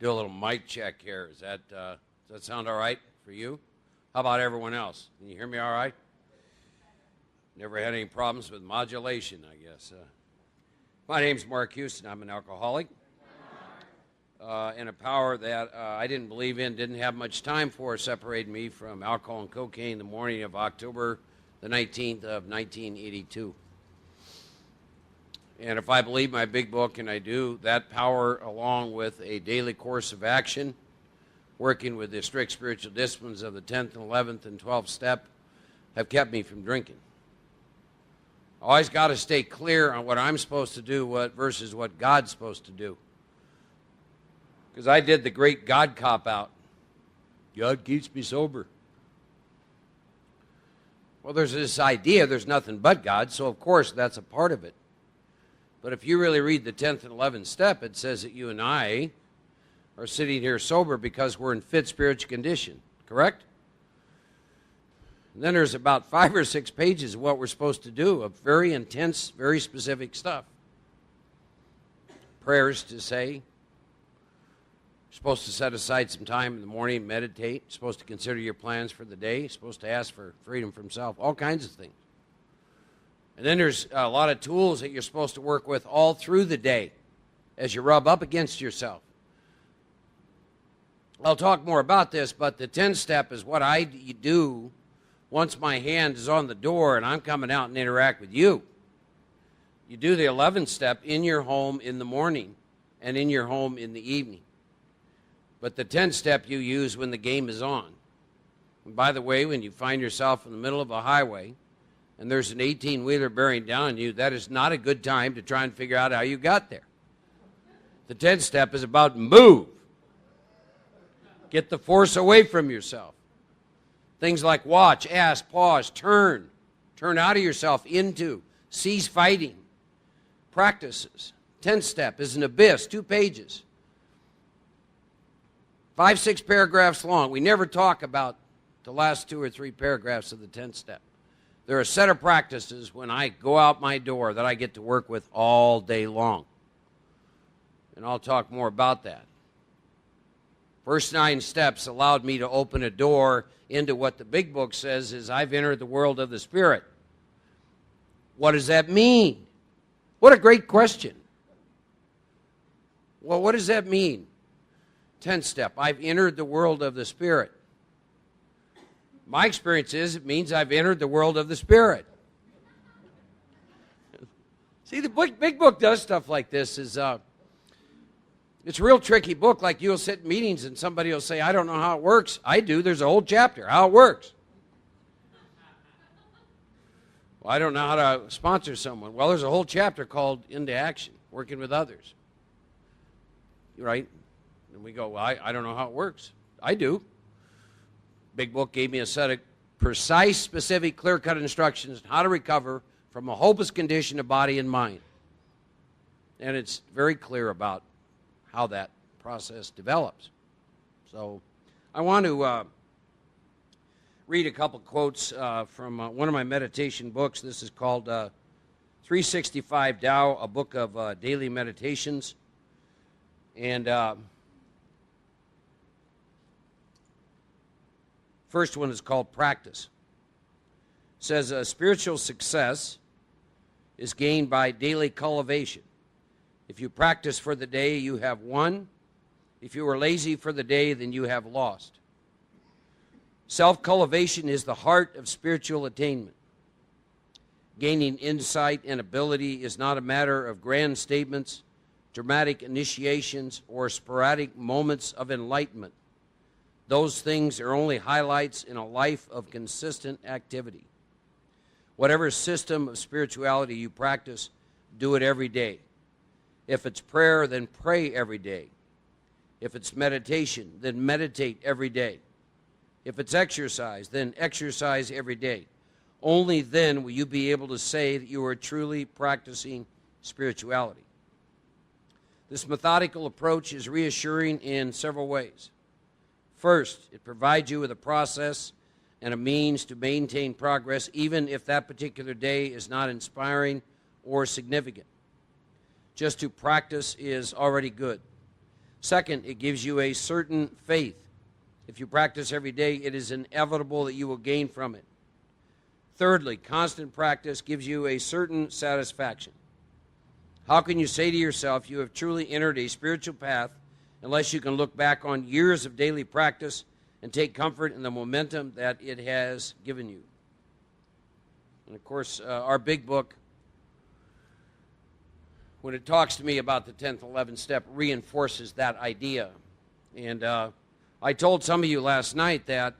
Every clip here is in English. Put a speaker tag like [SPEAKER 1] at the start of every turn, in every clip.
[SPEAKER 1] Do a little mic check here. Does that sound all right for you? How about everyone else? Can you hear me all right? Never had any problems with modulation, I guess. My name's Mark Houston. I'm an alcoholic. And a power that I didn't believe in, didn't have much time for, separated me from alcohol and cocaine the morning of October the 19th of 1982. And if I believe my big book, and I do, that power, along with a daily course of action, working with the strict spiritual disciplines of the 10th and 11th and 12th step, have kept me from drinking. I always got to stay clear on what I'm supposed to do versus what God's supposed to do. Because I did the great God cop-out. God keeps me sober. Well, there's this idea there's nothing but God, so of course that's a part of it. But if you really read the 10th and 11th step, it says that you and I are sitting here sober because we're in fit spiritual condition, correct? And then there's about 5 or 6 pages of what we're supposed to do, of very intense, very specific stuff. Prayers to say. You're supposed to set aside some time in the morning and meditate. You're supposed to consider your plans for the day. You're supposed to ask for freedom from self. All kinds of things. And then there's a lot of tools that you're supposed to work with all through the day as you rub up against yourself. I'll talk more about this, but the 10th step is what I do once my hand is on the door and I'm coming out and interact with you. You do the 11th step in your home in the morning and in your home in the evening. But the 10th step you use when the game is on. And by the way, when you find yourself in the middle of a highway and there's an 18-wheeler bearing down on you, that is not a good time to try and figure out how you got there. The 10th step is about move. Get the force away from yourself. Things like watch, ask, pause, turn. Turn out of yourself into. Cease fighting. Practices. 10th step is an abyss, 2 pages. 5, 6 paragraphs long. We never talk about the last 2 or 3 paragraphs of the 10th step. There are a set of practices when I go out my door that I get to work with all day long. And I'll talk more about that. First 9 steps allowed me to open a door into what the big book says is I've entered the world of the Spirit. What does that mean? What a great question. Well, what does that mean? 10th step, I've entered the world of the Spirit. My experience is it means I've entered the world of the Spirit. See, the big book does stuff like this. It's a real tricky book. Like you'll sit in meetings and somebody will say, I don't know how it works. I do. There's a whole chapter, how it works. Well, I don't know how to sponsor someone. Well, there's a whole chapter called Into Action, working with others. Right? And we go, well, I don't know how it works. I do. Big book gave me a set of precise, specific, clear-cut instructions on how to recover from a hopeless condition of body and mind. And it's very clear about how that process develops. So I want to read a couple quotes from one of my meditation books. This is called 365 Tao, a book of daily meditations. And first one is called Practice. It says, spiritual success is gained by daily cultivation. If you practice for the day, you have won. If you are lazy for the day, then you have lost. Self-cultivation is the heart of spiritual attainment. Gaining insight and ability is not a matter of grand statements, dramatic initiations, or sporadic moments of enlightenment. Those things are only highlights in a life of consistent activity. Whatever system of spirituality you practice, do it every day. If it's prayer, then pray every day. If it's meditation, then meditate every day. If it's exercise, then exercise every day. Only then will you be able to say that you are truly practicing spirituality. This methodical approach is reassuring in several ways. First, it provides you with a process and a means to maintain progress, even if that particular day is not inspiring or significant. Just to practice is already good. Second, it gives you a certain faith. If you practice every day, it is inevitable that you will gain from it. Thirdly, constant practice gives you a certain satisfaction. How can you say to yourself you have truly entered a spiritual path unless you can look back on years of daily practice and take comfort in the momentum that it has given you? And of course, our big book, when it talks to me about the 10th, 11th step, reinforces that idea. And I told some of you last night that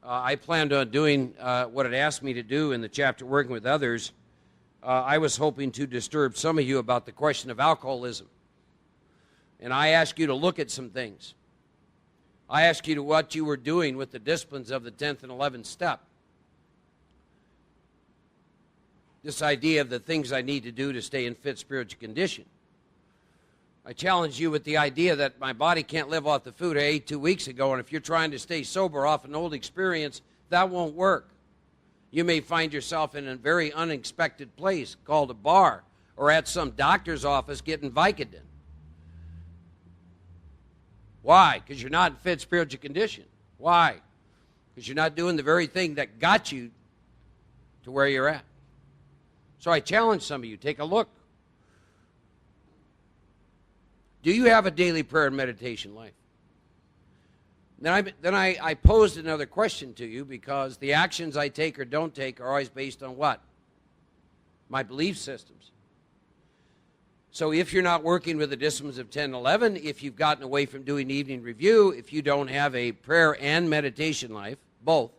[SPEAKER 1] I planned on doing what it asked me to do in the chapter Working with Others. I was hoping to disturb some of you about the question of alcoholism. And I asked you to look at some things. I asked you to what you were doing with the disciplines of the 10th and 11th step. This idea of the things I need to do to stay in fit spiritual condition. I challenged you with the idea that my body can't live off the food I ate 2 weeks ago, and if you're trying to stay sober off an old experience, that won't work. You may find yourself in a very unexpected place called a bar or at some doctor's office getting Vicodin. Why? Because you're not in fit spiritual condition. Why? Because you're not doing the very thing that got you to where you're at. So I challenge some of you, take a look. Do you have a daily prayer and meditation life? Then I posed another question to you, because the actions I take or don't take are always based on what? My belief systems. So if you're not working with the disciplines of 10 and 11, if you've gotten away from doing evening review, if you don't have a prayer and meditation life, both,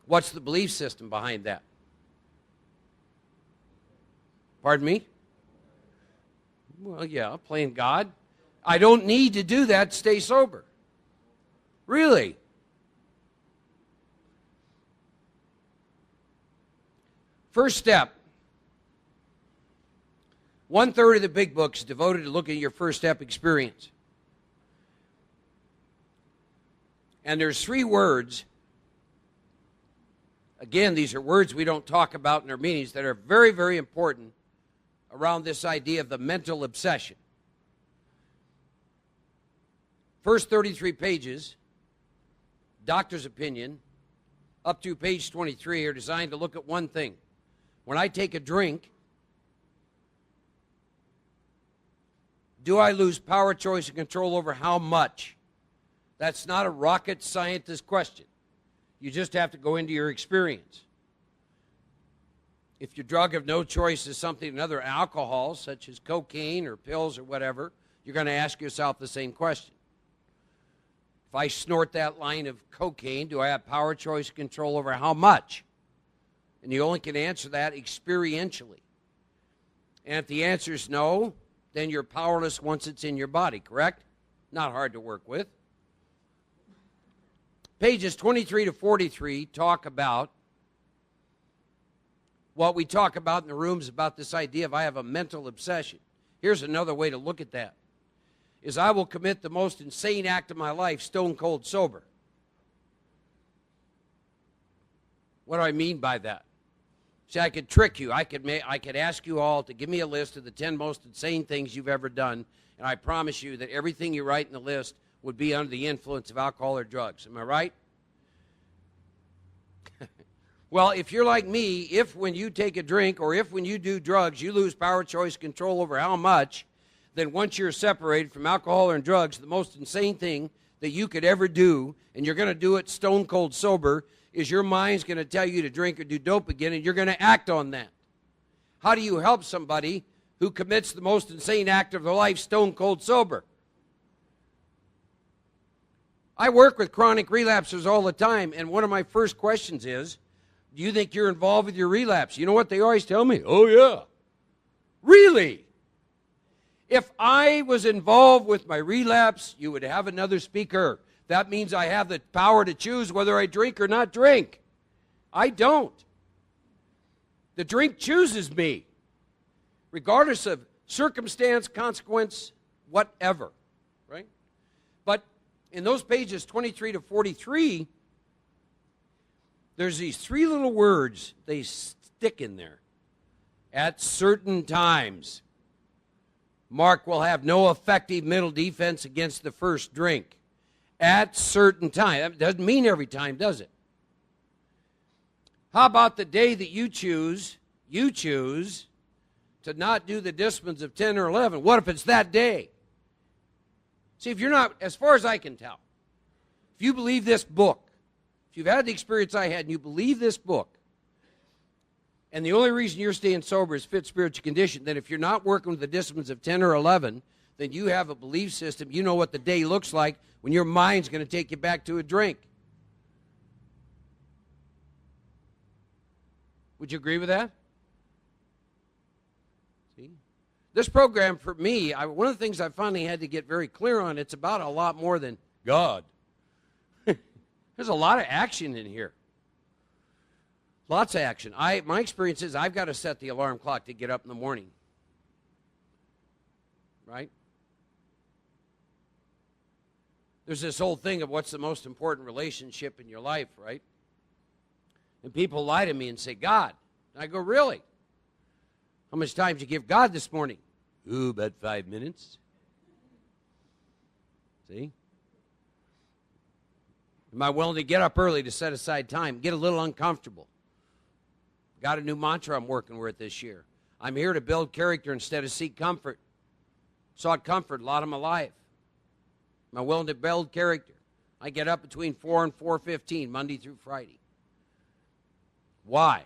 [SPEAKER 1] what's the belief system behind that? Pardon me? Well, yeah, playing God. I don't need to do that to stay sober. Really? First step. 1/3 of the big book is devoted to looking at your first step experience. And there's 3 words. Again, these are words we don't talk about in our meetings that are very, very important around this idea of the mental obsession. First 33 pages, doctor's opinion, up to page 23, are designed to look at one thing. When I take a drink, do I lose power, choice, and control over how much? That's not a rocket scientist question. You just have to go into your experience. If your drug of no choice is something, another alcohol, such as cocaine or pills or whatever, you're going to ask yourself the same question. If I snort that line of cocaine, do I have power, choice, control over how much? And you only can answer that experientially. And if the answer is no, then you're powerless once it's in your body, correct? Not hard to work with. Pages 23 to 43 talk about what we talk about in the rooms about this idea of I have a mental obsession. Here's another way to look at that, is I will commit the most insane act of my life stone cold sober. What do I mean by that? See, I could trick you. I could ask you all to give me a list of the 10 most insane things you've ever done, and I promise you that everything you write in the list would be under the influence of alcohol or drugs. Am I right? Well, if you're like me, if when you take a drink or if when you do drugs you lose power, choice, control over how much, then once you're separated from alcohol and drugs, the most insane thing that you could ever do, and you're going to do it stone cold sober, is your mind's going to tell you to drink or do dope again, and you're going to act on that. How do you help somebody who commits the most insane act of their life stone cold sober? I work with chronic relapsers all the time, and one of my first questions is, do you think you're involved with your relapse? You know what they always tell me? Oh, yeah. Really? If I was involved with my relapse, you would have another speaker. That means I have the power to choose whether I drink or not drink. I don't. The drink chooses me, regardless of circumstance, consequence, whatever. Right? But in those pages 23 to 43, there's these 3 little words they stick in there. At certain times. Mark will have no effective mental defense against the first drink at certain time. That doesn't mean every time, does it? How about the day that you choose to not do the disciplines of 10 or 11? What if it's that day? See, if you're not, as far as I can tell, if you believe this book, if you've had the experience I had and you believe this book, and the only reason you're staying sober is fit spiritual condition, then if you're not working with the disciplines of 10 or 11, then you have a belief system. You know what the day looks like when your mind's going to take you back to a drink. Would you agree with that? See? This program for me, one of the things I finally had to get very clear on, it's about a lot more than God. There's a lot of action in here. Lots of action. My experience is I've got to set the alarm clock to get up in the morning. Right? There's this whole thing of what's the most important relationship in your life, right? And people lie to me and say, God. And I go, really? How much time did you give God this morning? Ooh, about 5 minutes. See? Am I willing to get up early to set aside time? Get a little uncomfortable. Got a new mantra I'm working with this year. I'm here to build character instead of seek comfort. Sought comfort a lot of my life. Am I willing to build character? I get up between 4 and 4:15, Monday through Friday. Why?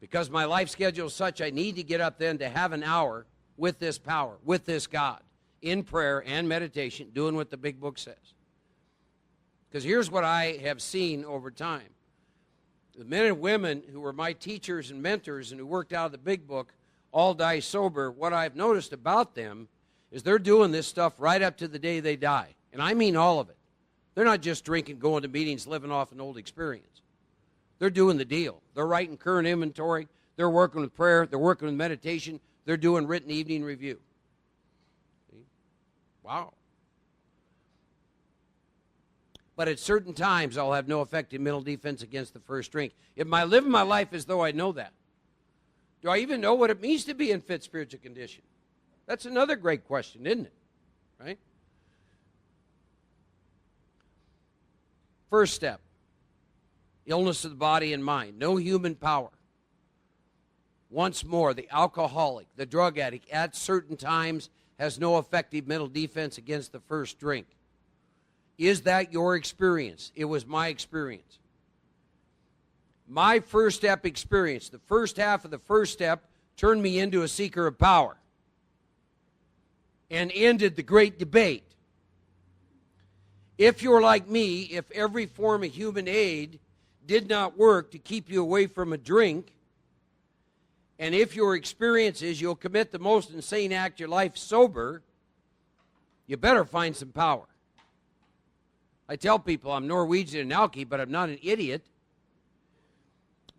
[SPEAKER 1] Because my life schedule is such I need to get up then to have an hour with this power, with this God, in prayer and meditation, doing what the big book says. Because here's what I have seen over time. The men and women who were my teachers and mentors and who worked out of the big book all die sober. What I've noticed about them is they're doing this stuff right up to the day they die. And I mean all of it. They're not just drinking, going to meetings, living off an old experience. They're doing the deal. They're writing current inventory. They're working with prayer. They're working with meditation. They're doing written evening review. See? Wow. But at certain times, I'll have no effective mental defense against the first drink. Am I living my life as though I know that? Do I even know what it means to be in fit spiritual condition? That's another great question, isn't it? Right? First step, illness of the body and mind, no human power. Once more, the alcoholic, the drug addict, at certain times has no effective mental defense against the first drink. Is that your experience? It was my experience. My first step experience, the first half of the first step, turned me into a seeker of power and ended the great debate. If you're like me, if every form of human aid did not work to keep you away from a drink, and if your experience is you'll commit the most insane act of your life sober, you better find some power. I tell people I'm Norwegian and alky, but I'm not an idiot.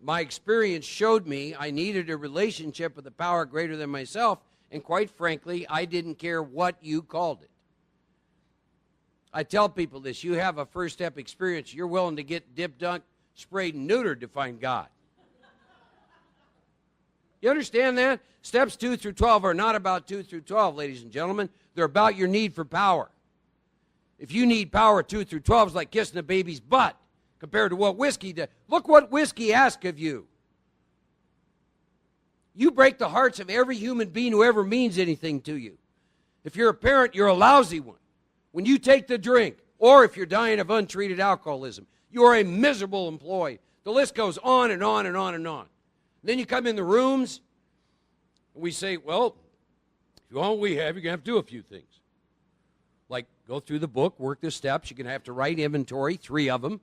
[SPEAKER 1] My experience showed me I needed a relationship with a power greater than myself, and quite frankly, I didn't care what you called it. I tell people this, you have a first step experience, you're willing to get dip, dunk, sprayed, and neutered to find God. You understand that? Steps 2 through 12 are not about 2 through 12, ladies and gentlemen. They're about your need for power. If you need power, 2 through 12 is like kissing a baby's butt compared to what whiskey does. Look what whiskey asks of you. You break the hearts of every human being who ever means anything to you. If you're a parent, you're a lousy one. When you take the drink, or if you're dying of untreated alcoholism, you're a miserable employee. The list goes on and on and on and on. Then you come in the rooms, and we say, well, if you want what we have, you're going to have to do a few things. Like go through the book, work the steps. You're going to have to write inventory, 3 of them.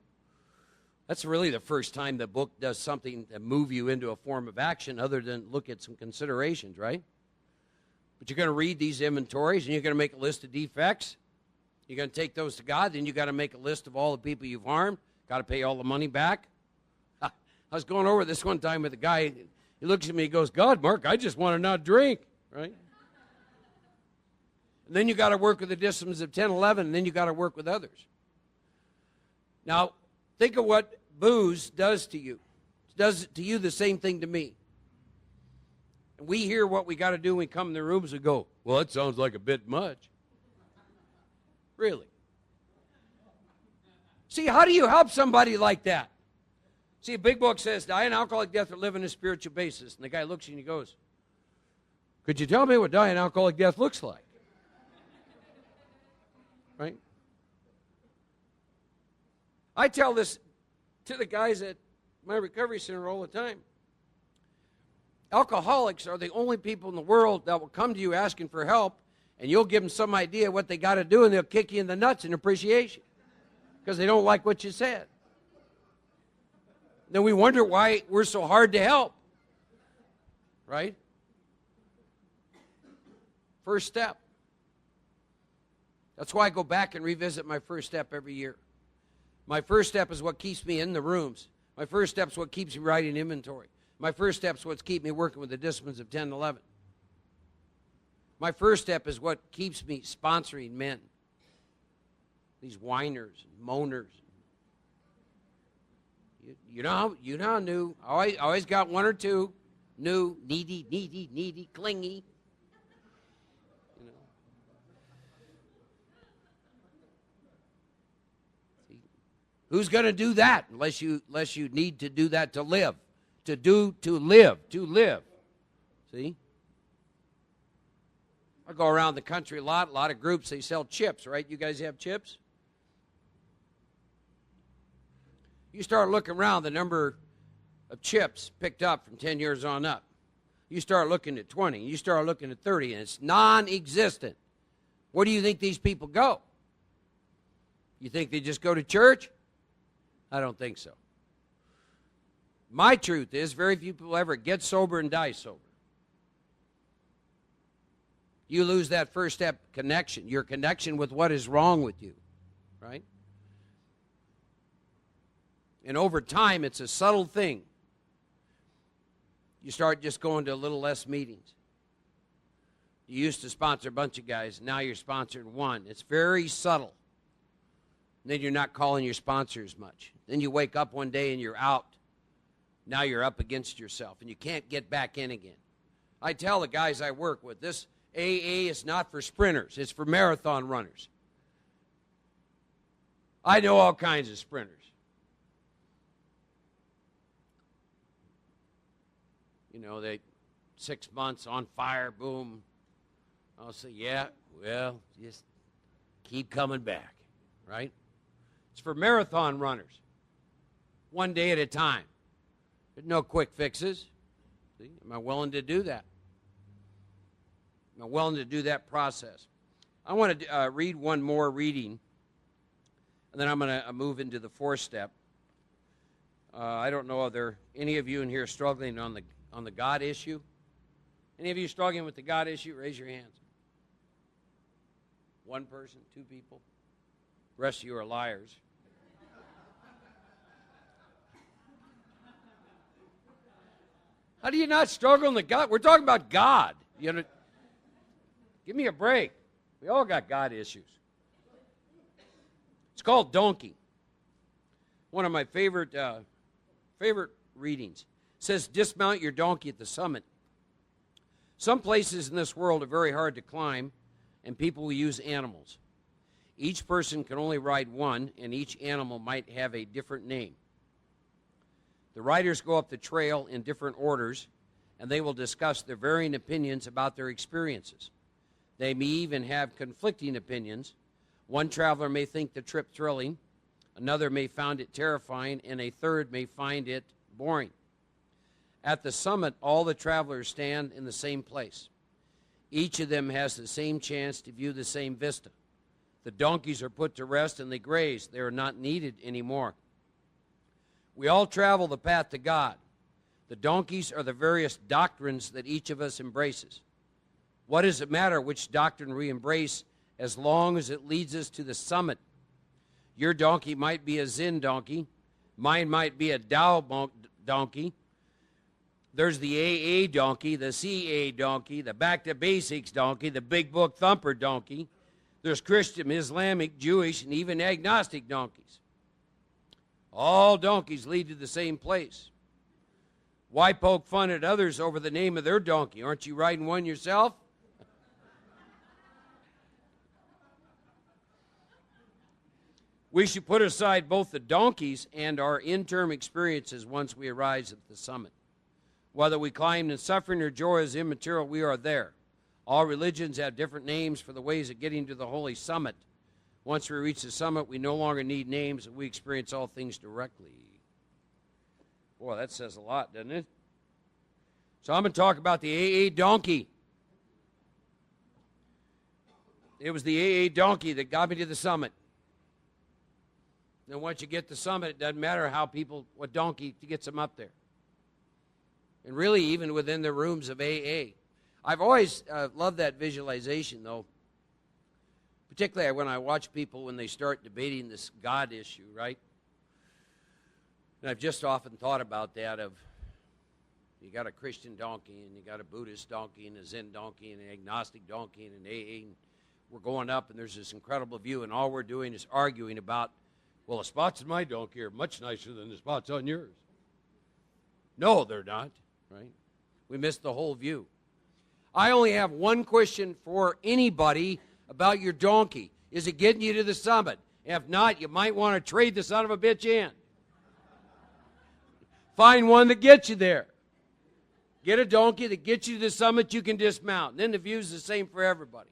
[SPEAKER 1] That's really the first time the book does something to move you into a form of action other than look at some considerations, right? But you're going to read these inventories, and you're going to make a list of defects. You're going to take those to God. Then you got to make a list of all the people you've harmed. Got to pay all the money back. I was going over this one time with a guy. He looks at me, he goes, God, Mark, I just want to not drink, right? And then you got to work with the disciplines of 10, 11, and then you got to work with others. Now, think of what booze does to you. It does to you the same thing to me. And we hear what we got to do when we come in the rooms and go, well, that sounds like a bit much. Really? See, how do you help somebody like that? See, a big book says, die an alcoholic death or live on a spiritual basis. And the guy looks at you and he goes, could you tell me what dying alcoholic death looks like? Right? I tell this to the guys at my recovery center all the time. Alcoholics are the only people in the world that will come to you asking for help, and you'll give them some idea what they got to do, and they'll kick you in the nuts in appreciation because they don't like what you said. Then we wonder why we're so hard to help. Right? First step. That's why I go back and revisit my first step every year. My first step is what keeps me in the rooms. My first step is what keeps me writing inventory. My first step is what's keeping me working with the disciplines of 10 and 11. My first step is what keeps me sponsoring men. These whiners and moaners. You know how new. I always got one or two new, needy, clingy. You know. See, who's going to do that unless you need to do that to live? To live. See? I go around the country a lot of groups, they sell chips, right? You guys have chips? You start looking around the number of chips picked up from 10 years on up. You start looking at 20, you start looking at 30, and it's non-existent. Where do you think these people go? You think they just go to church? I don't think so. My truth is, very few people ever get sober and die sober. You lose that first step connection, your connection with what is wrong with you, right? And over time, it's a subtle thing. You start just going to a little less meetings. You used to sponsor a bunch of guys. Now you're sponsoring one. It's very subtle. And then you're not calling your sponsors much. Then you wake up one day and you're out. Now you're up against yourself, and you can't get back in again. I tell the guys I work with, this AA is not for sprinters. It's for marathon runners. I know all kinds of sprinters. You know, they 6 months on fire, boom. I'll say, yeah, well, just keep coming back, right? It's for marathon runners. One day at a time. There's no quick fixes. See? Am I willing to do that? Am I willing to do that process? I want to read one more reading, and then I'm going to move into the fourth step. I don't know, are there any of you in here struggling on the God issue? Any of you struggling with the God issue? Raise your hands. One person, two people. The rest of you are liars. How do you not struggle in the God? We're talking about God. You know, give me a break. We all got God issues. It's called donkey. One of my favorite readings. It says, dismount your donkey at the summit. Some places in this world are very hard to climb, and people will use animals. Each person can only ride one, and each animal might have a different name. The riders go up the trail in different orders, and they will discuss their varying opinions about their experiences. They may even have conflicting opinions. One traveler may think the trip thrilling, another may find it terrifying, and a third may find it boring. At the summit, all the travelers stand in the same place. Each of them has the same chance to view the same vista. The donkeys are put to rest and they graze. They are not needed anymore. We all travel the path to God. The donkeys are the various doctrines that each of us embraces. What does it matter which doctrine we embrace as long as it leads us to the summit? Your donkey might be a Zen donkey. Mine might be a Tao donkey. There's the AA donkey, the CA donkey, the Back to Basics donkey, the Big Book Thumper donkey. There's Christian, Islamic, Jewish, and even agnostic donkeys. All donkeys lead to the same place. Why poke fun at others over the name of their donkey? Aren't you riding one yourself? We should put aside both the donkeys and our in-term experiences once we arrive at the summit. Whether we climbed in suffering or joy is immaterial, we are there. All religions have different names for the ways of getting to the holy summit. Once we reach the summit, we no longer need names, and we experience all things directly. Boy, that says a lot, doesn't it? So I'm going to talk about the AA donkey. It was the AA donkey that got me to the summit. Then once you get to the summit, it doesn't matter what donkey gets them up there. And really, even within the rooms of AA. I've always loved that visualization, though, particularly when I watch people when they start debating this God issue, right? And I've just often thought about that of, you got a Christian donkey, and you got a Buddhist donkey, and a Zen donkey, and an agnostic donkey, and an AA, and we're going up, and there's this incredible view, and all we're doing is arguing about, well, the spots in my donkey are much nicer than the spots on yours. No, they're not, right? We missed the whole view. I only have one question for anybody about your donkey. Is it getting you to the summit? If not, you might want to trade the son of a bitch in. Find one that gets you there. Get a donkey that gets you to the summit you can dismount. And then the view's the same for everybody.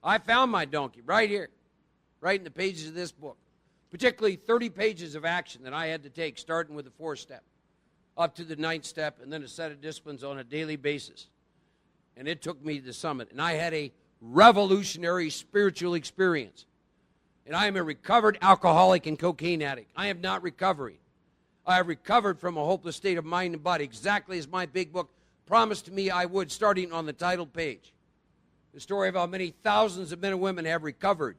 [SPEAKER 1] I found my donkey right here, right in the pages of this book. Particularly 30 pages of action that I had to take, starting with the 4th step, up to the 9th step, and then a set of disciplines on a daily basis. And it took me to the summit. And I had a revolutionary spiritual experience. And I am a recovered alcoholic and cocaine addict. I am not recovering. I have recovered from a hopeless state of mind and body, exactly as my big book promised to me I would, starting on the title page. The story of how many thousands of men and women have recovered.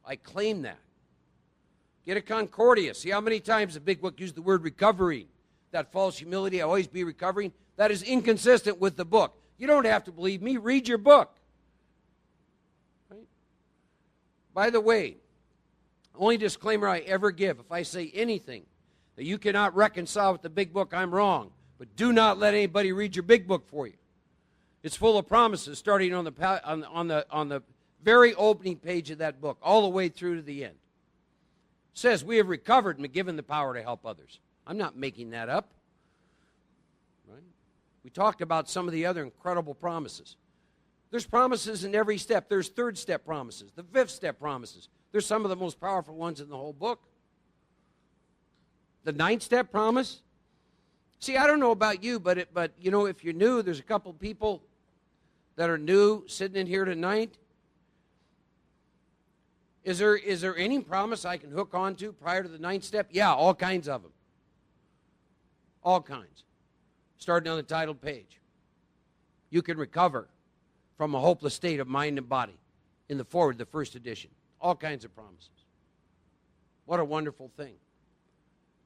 [SPEAKER 1] I claim that. Get a Concordia. See how many times the big book used the word recovering. That false humility, I always be recovering. That is inconsistent with the book. You don't have to believe me. Read your book. Right? By the way, only disclaimer I ever give, if I say anything that you cannot reconcile with the big book, I'm wrong. But do not let anybody read your big book for you. It's full of promises, starting on the very opening page of that book, all the way through to the end. It says, we have recovered and been given the power to help others. I'm not making that up. Right? We talked about some of the other incredible promises. There's promises in every step. There's 3rd step promises, the 5th step promises. There's some of the most powerful ones in the whole book. The 9th step promise. See, I don't know about you, but you know, if you're new, there's a couple people that are new sitting in here tonight. Is there any promise I can hook onto prior to the 9th step? Yeah, all kinds of them. All kinds. Starting on the title page. You can recover from a hopeless state of mind and body in the forward, the 1st edition. All kinds of promises. What a wonderful thing.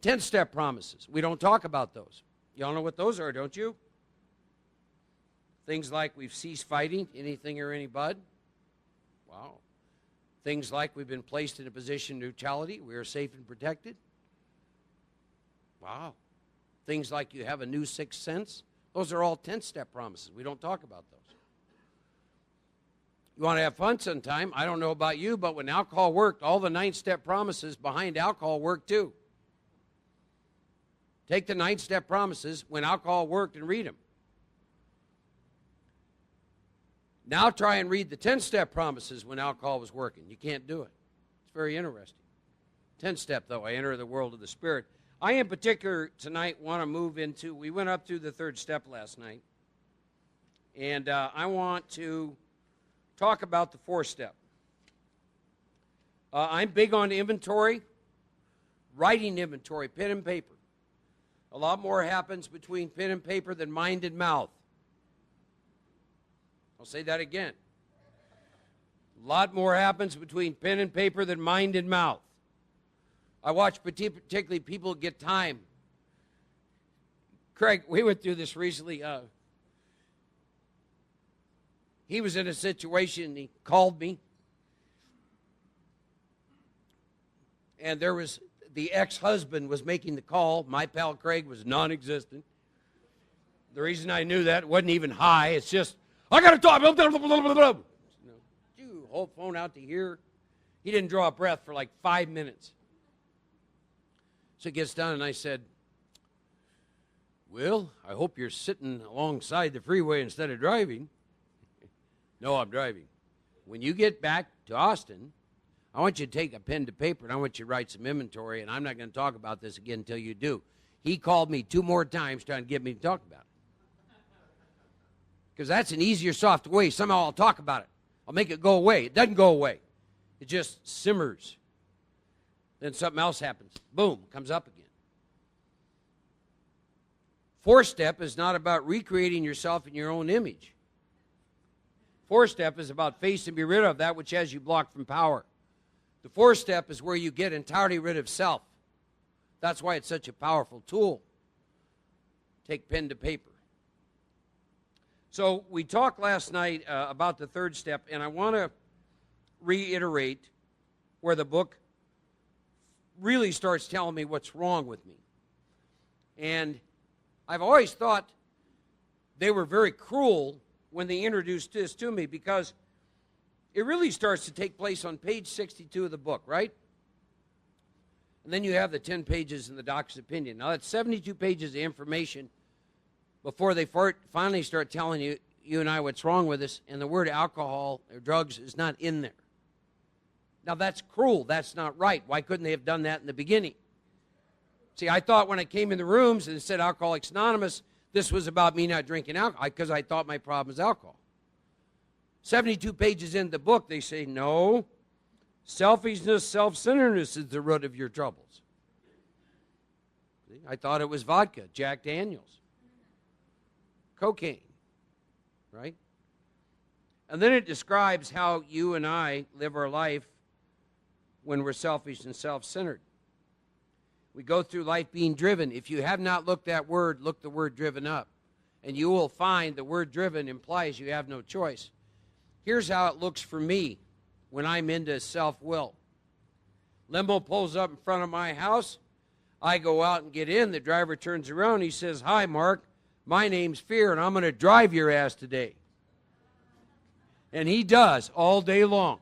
[SPEAKER 1] 10th step promises. We don't talk about those. Y'all know what those are, don't you? Things like we've ceased fighting anything or anybody. Wow. Things like we've been placed in a position of neutrality. We are safe and protected. Wow. Things like you have a new 6th sense. Those are all 10th step promises. We don't talk about those. You want to have fun sometime? I don't know about you, but when alcohol worked, all the 9th step promises behind alcohol worked too. Take the 9th step promises when alcohol worked and read them. Now try and read the 10th step promises when alcohol was working. You can't do it. It's very interesting. 10th step, though, I enter the world of the Spirit. I, in particular, tonight want to move into, we went up through the 3rd step last night, and I want to talk about the 4th step. I'm big on inventory, writing inventory, pen and paper. A lot more happens between pen and paper than mind and mouth. I'll say that again. A lot more happens between pen and paper than mind and mouth. I watch particularly people get time. Craig, we went through this recently. He was in a situation, he called me. And there was the ex-husband was making the call. My pal Craig was non-existent. The reason I knew that, it wasn't even high. It's just, I got to talk. Hold phone out to here. He didn't draw a breath for like 5 minutes. So it gets done, and I said, well, I hope you're sitting alongside the freeway instead of driving. No, I'm driving. When you get back to Austin, I want you to take a pen to paper, and I want you to write some inventory, and I'm not going to talk about this again until you do. He called me 2 more times trying to get me to talk about it. Because that's an easier, softer way. Somehow I'll talk about it. I'll make it go away. It doesn't go away. It just simmers. Then something else happens. Boom, comes up again. 4-step is not about recreating yourself in your own image. 4-step is about face and be rid of that which has you blocked from power. The 4-step is where you get entirely rid of self. That's why it's such a powerful tool. Take pen to paper. So we talked last night about the 3rd step, and I want to reiterate where the book really starts telling me what's wrong with me. And I've always thought they were very cruel when they introduced this to me, because it really starts to take place on page 62 of the book, right? And then you have the 10 pages in the doctor's opinion. Now, that's 72 pages of information before they finally start telling you and I what's wrong with us, and the word alcohol or drugs is not in there. Now, that's cruel. That's not right. Why couldn't they have done that in the beginning? See, I thought when I came in the rooms and it said Alcoholics Anonymous, this was about me not drinking alcohol, because I thought my problem was alcohol. 72 pages in the book, they say, no, selfishness, self-centeredness is the root of your troubles. See, I thought it was vodka, Jack Daniels, cocaine, right? And then it describes how you and I live our life when we're selfish and self-centered. We go through life being driven. If you have not looked that word, look the word driven up. And you will find the word driven implies you have no choice. Here's how it looks for me when I'm into self-will. Limo pulls up in front of my house. I go out and get in. The driver turns around. He says, hi, Mark. My name's Fear, and I'm going to drive your ass today. And he does all day long.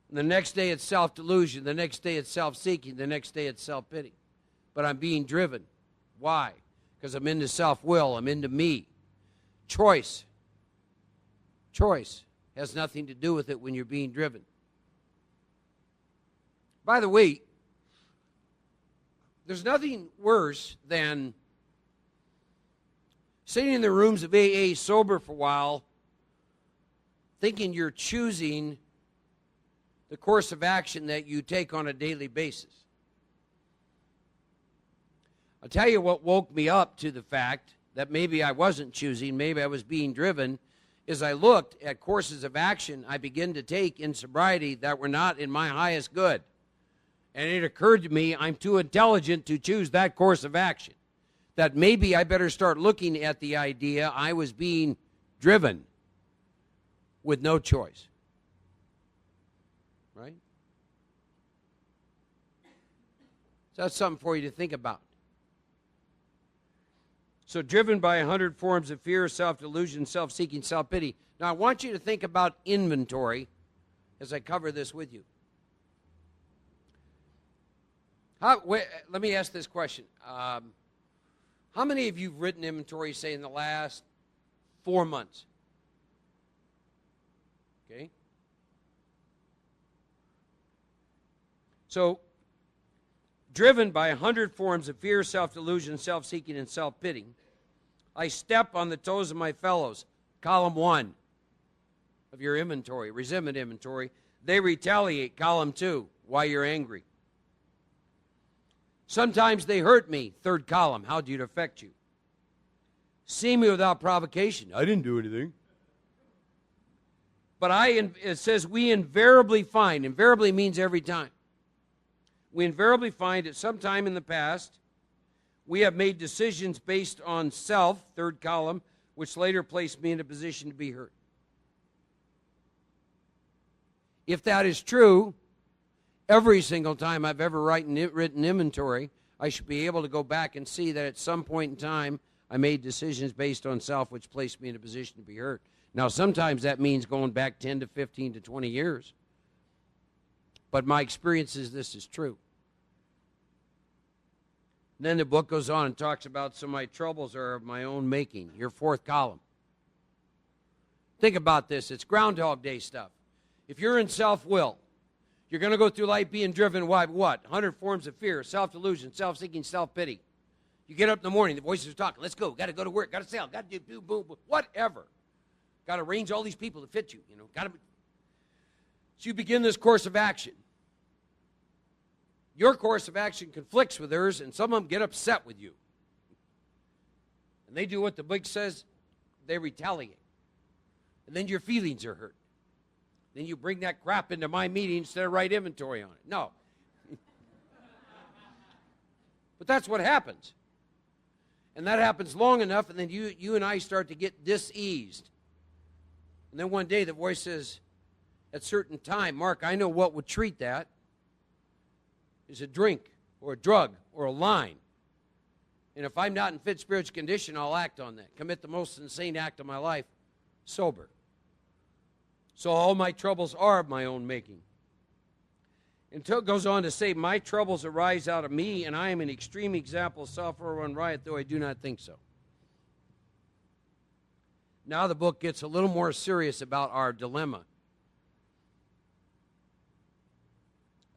[SPEAKER 1] The next day it's self-delusion. The next day it's self-seeking. The next day it's self-pity. But I'm being driven. Why? Because I'm into self-will. I'm into me. Choice. Choice has nothing to do with it when you're being driven. By the way, there's nothing worse than sitting in the rooms of AA sober for a while, thinking you're choosing the course of action that you take on a daily basis. I'll tell you what woke me up to the fact that maybe I wasn't choosing, maybe I was being driven, is I looked at courses of action I began to take in sobriety that were not in my highest good. And it occurred to me I'm too intelligent to choose that course of action. That maybe I better start looking at the idea I was being driven with no choice. Right? So that's something for you to think about. So driven by 100 forms of fear, self-delusion, self-seeking, self-pity. Now I want you to think about inventory as I cover this with you. Let me ask this question. How many of you have written inventory, say, in the last 4 months? Okay. So, driven by 100 forms of fear, self-delusion, self-seeking, and self-pity, I step on the toes of my fellows. Column 1 of your inventory, resentment inventory. They retaliate. Column 2, why you're angry. Sometimes they hurt me. Third column, how did it affect you? See me without provocation. I didn't do anything. But it says we invariably find. Invariably means every time. We invariably find at some time in the past, we have made decisions based on self, third column, which later placed me in a position to be hurt. If that is true, Every single time I've ever written inventory, I should be able to go back and see that at some point in time I made decisions based on self which placed me in a position to be hurt. Now, sometimes that means going back 10 to 15 to 20 years. But my experience is this is true. Then the book goes on and talks about some of my troubles are of my own making. Your fourth column. Think about this. It's Groundhog Day stuff. If you're in self-will, you're going to go through life being driven by what? 100 forms of fear, self-delusion, self-seeking, self-pity. You get up in the morning, the voices are talking. Let's go. Got to go to work. Got to sell. Got to do boom, boom, whatever. Got to arrange all these people to fit you. Got to. So you begin this course of action. Your course of action conflicts with theirs, and some of them get upset with you. And they do what the book says. They retaliate. And then your feelings are hurt. Then you bring that crap into my meeting instead of write inventory on it. No. But that's what happens. And that happens long enough, and then you and I start to get diseased. And then one day the voice says, at a certain time, Mark, I know what would treat that. Is a drink or a drug or a line. And if I'm not in fit spiritual condition, I'll act on that. Commit the most insane act of my life, sober. So all my troubles are of my own making. Until it goes on to say, my troubles arise out of me, and I am an extreme example of self-run riot, though I do not think so. Now the book gets a little more serious about our dilemma.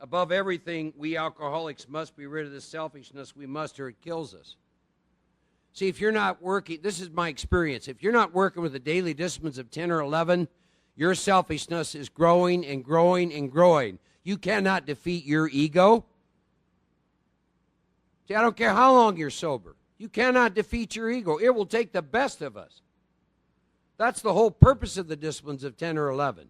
[SPEAKER 1] Above everything, we alcoholics must be rid of the selfishness we must, or it kills us. See, if you're not working, this is my experience, if you're not working with the daily disciplines of 10 or 11, your selfishness is growing and growing and growing. You cannot defeat your ego. See, I don't care how long you're sober. You cannot defeat your ego. It will take the best of us. That's the whole purpose of the disciplines of 10 or 11,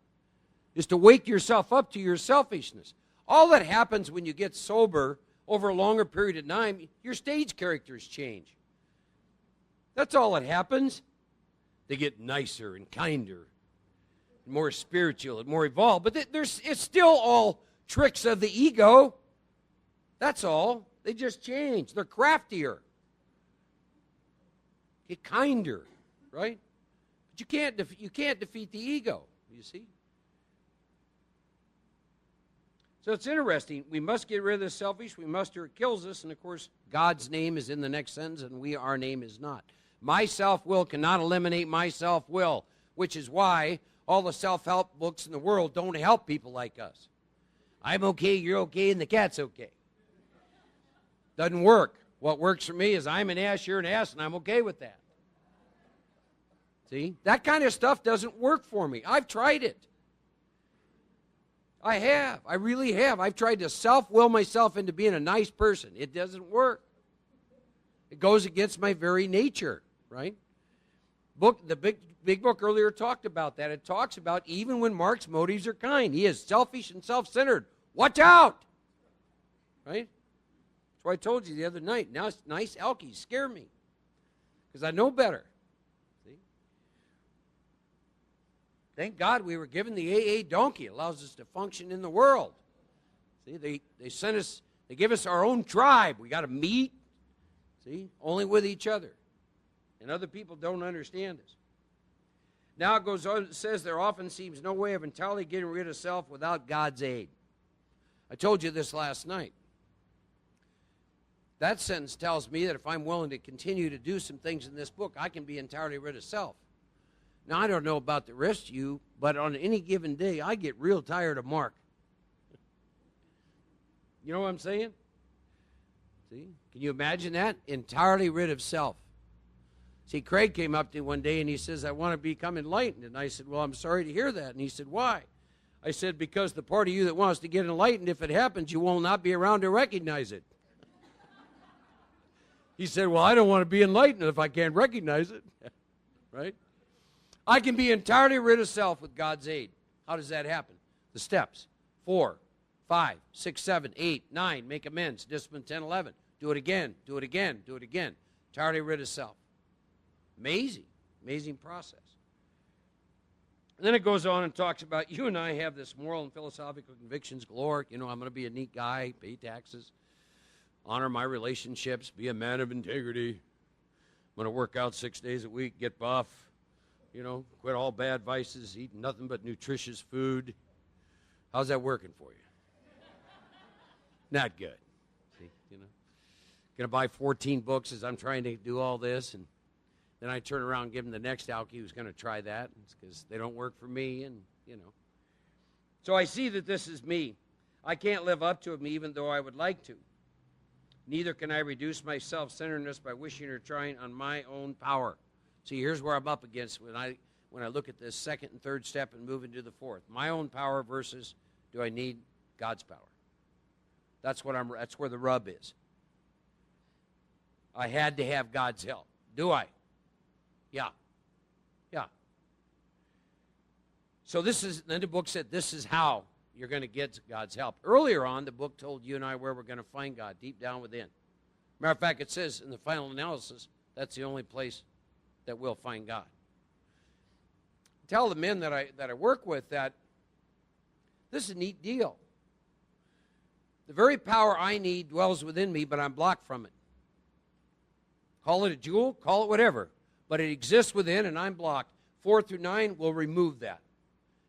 [SPEAKER 1] is to wake yourself up to your selfishness. All that happens when you get sober over a longer period of time, your stage characters change. That's all that happens. They get nicer and kinder, and more spiritual and more evolved. But it's still all tricks of the ego. That's all. They just change. They're craftier. Get kinder, right? But you can't defeat the ego, you see. So it's interesting. We must get rid of the selfish. We must, or it kills us. And, of course, God's name is in the next sentence, and our name is not. My self-will cannot eliminate my self-will, which is why all the self-help books in the world don't help people like us. I'm okay, you're okay, and the cat's okay. Doesn't work. What works for me is I'm an ass, you're an ass, and I'm okay with that. See? That kind of stuff doesn't work for me. I've tried it. I have. I really have. I've tried to self-will myself into being a nice person. It doesn't work. It goes against my very nature, right? The big book earlier talked about that. It talks about even when Mark's motives are kind. He is selfish and self-centered. Watch out! Right? That's why I told you the other night. Now, nice alkies scare me because I know better. Thank God we were given the AA donkey. It allows us to function in the world. See, they sent us, they give us our own tribe. We got to meet, see, only with each other. And other people don't understand us. Now it goes on, it says there often seems no way of entirely getting rid of self without God's aid. I told you this last night. That sentence tells me that if I'm willing to continue to do some things in this book, I can be entirely rid of self. Now, I don't know about the rest of you, but on any given day, I get real tired of Mark. You know what I'm saying? See? Can you imagine that? Entirely rid of self. See, Craig came up to me one day and he says, I want to become enlightened. And I said, well, I'm sorry to hear that. And he said, why? I said, because the part of you that wants to get enlightened, if it happens, you will not be around to recognize it. He said, well, I don't want to be enlightened if I can't recognize it. Right? I can be entirely rid of self with God's aid. How does that happen? The steps. 4, 5, 6, 7, 8, 9. Make amends. Discipline 10, 11. Do it again. Do it again. Do it again. Entirely rid of self. Amazing. Amazing process. And then it goes on and talks about you and I have this moral and philosophical convictions galore. I'm going to be a neat guy, pay taxes, honor my relationships, be a man of integrity. I'm going to work out 6 days a week, get buff, quit all bad vices, eat nothing but nutritious food. How's that working for you? Not good. See, going to buy 14 books as I'm trying to do all this, and then I turn around and give him the next alky who's going to try that because they don't work for me, and. So I see that this is me. I can't live up to it even though I would like to. Neither can I reduce my self-centeredness by wishing or trying on my own power. See, here's where I'm up against when I look at this second and third step and move into the fourth. My own power versus do I need God's power? That's where the rub is. I had to have God's help. Do I? Yeah. So then the book said this is how you're going to get God's help. Earlier on, the book told you and I where we're going to find God, deep down within. Matter of fact, it says in the final analysis, that's the only place that we'll find God. Tell the men that I work with that this is a neat deal. The very power I need dwells within me, but I'm blocked from it. Call it a jewel, call it whatever, but it exists within and I'm blocked. 4 through 9 will remove that.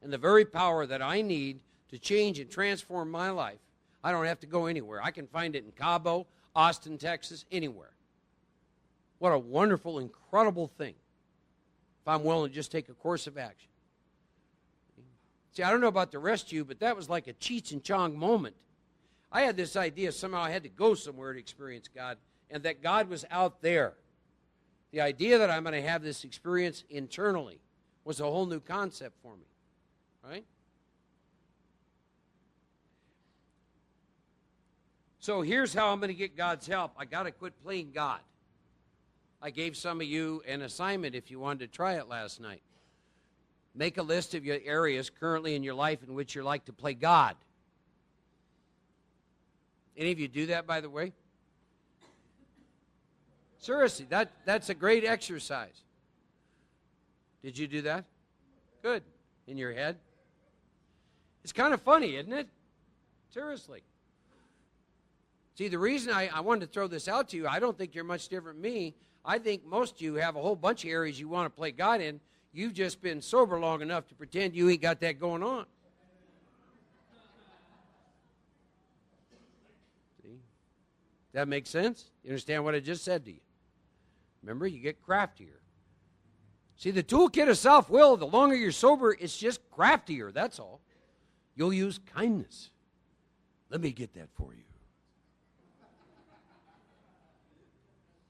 [SPEAKER 1] And the very power that I need to change and transform my life, I don't have to go anywhere. I can find it in CABO, Austin, Texas, anywhere. What a wonderful, incredible thing if I'm willing to just take a course of action. See, I don't know about the rest of you, but that was like a Cheech and Chong moment. I had this idea somehow I had to go somewhere to experience God, and that God was out there. The idea that I'm going to have this experience internally was a whole new concept for me, right? So here's how I'm going to get God's help. I got to quit playing God. I gave some of you an assignment if you wanted to try it last night. Make a list of your areas currently in your life in which you like to play God. Any of you do that, by the way? Seriously, that's a great exercise. Did you do that? Good. In your head? It's kind of funny, isn't it? Seriously. See, the reason I wanted to throw this out to you, I don't think you're much different from me. I think most of you have a whole bunch of areas you want to play God in. You've just been sober long enough to pretend you ain't got that going on. See? That makes sense? You understand what I just said to you? Remember, you get craftier. See, the toolkit of self-will, the longer you're sober, it's just craftier, that's all. You'll use kindness. Let me get that for you.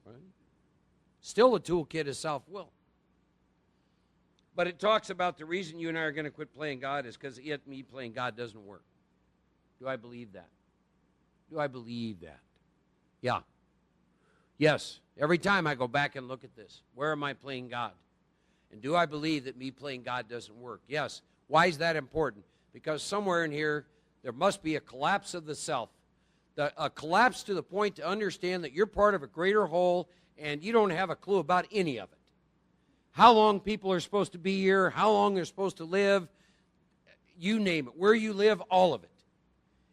[SPEAKER 1] Right? Still a toolkit of self-will. But it talks about the reason you and I are going to quit playing God is because me playing God doesn't work. Do I believe that? Do I believe that? Yeah. Yes. Every time I go back and look at this, where am I playing God? And do I believe that me playing God doesn't work? Yes. Why is that important? Because somewhere in here, there must be a collapse of the self. A collapse to the point to understand that you're part of a greater whole and you don't have a clue about any of it. How long people are supposed to be here, how long they're supposed to live, you name it. Where you live, all of it.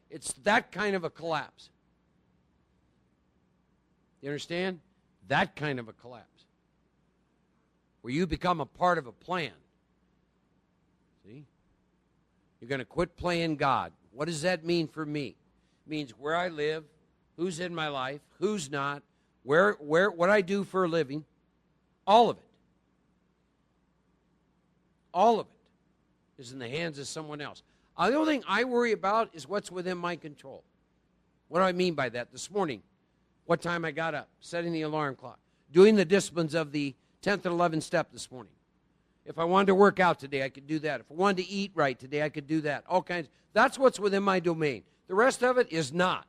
[SPEAKER 1] It's that kind of a collapse. You understand? That kind of a collapse. Where you become a part of a plan. See? You're going to quit playing God. What does that mean for me? It means where I live, who's in my life, who's not, where what I do for a living, all of it. All of it is in the hands of someone else. The only thing I worry about is what's within my control. What do I mean by that? This morning, what time I got up, setting the alarm clock, doing the disciplines of the 10th and 11th step this morning. If I wanted to work out today, I could do that. If I wanted to eat right today, I could do that. All kinds. That's what's within my domain. The rest of it is not.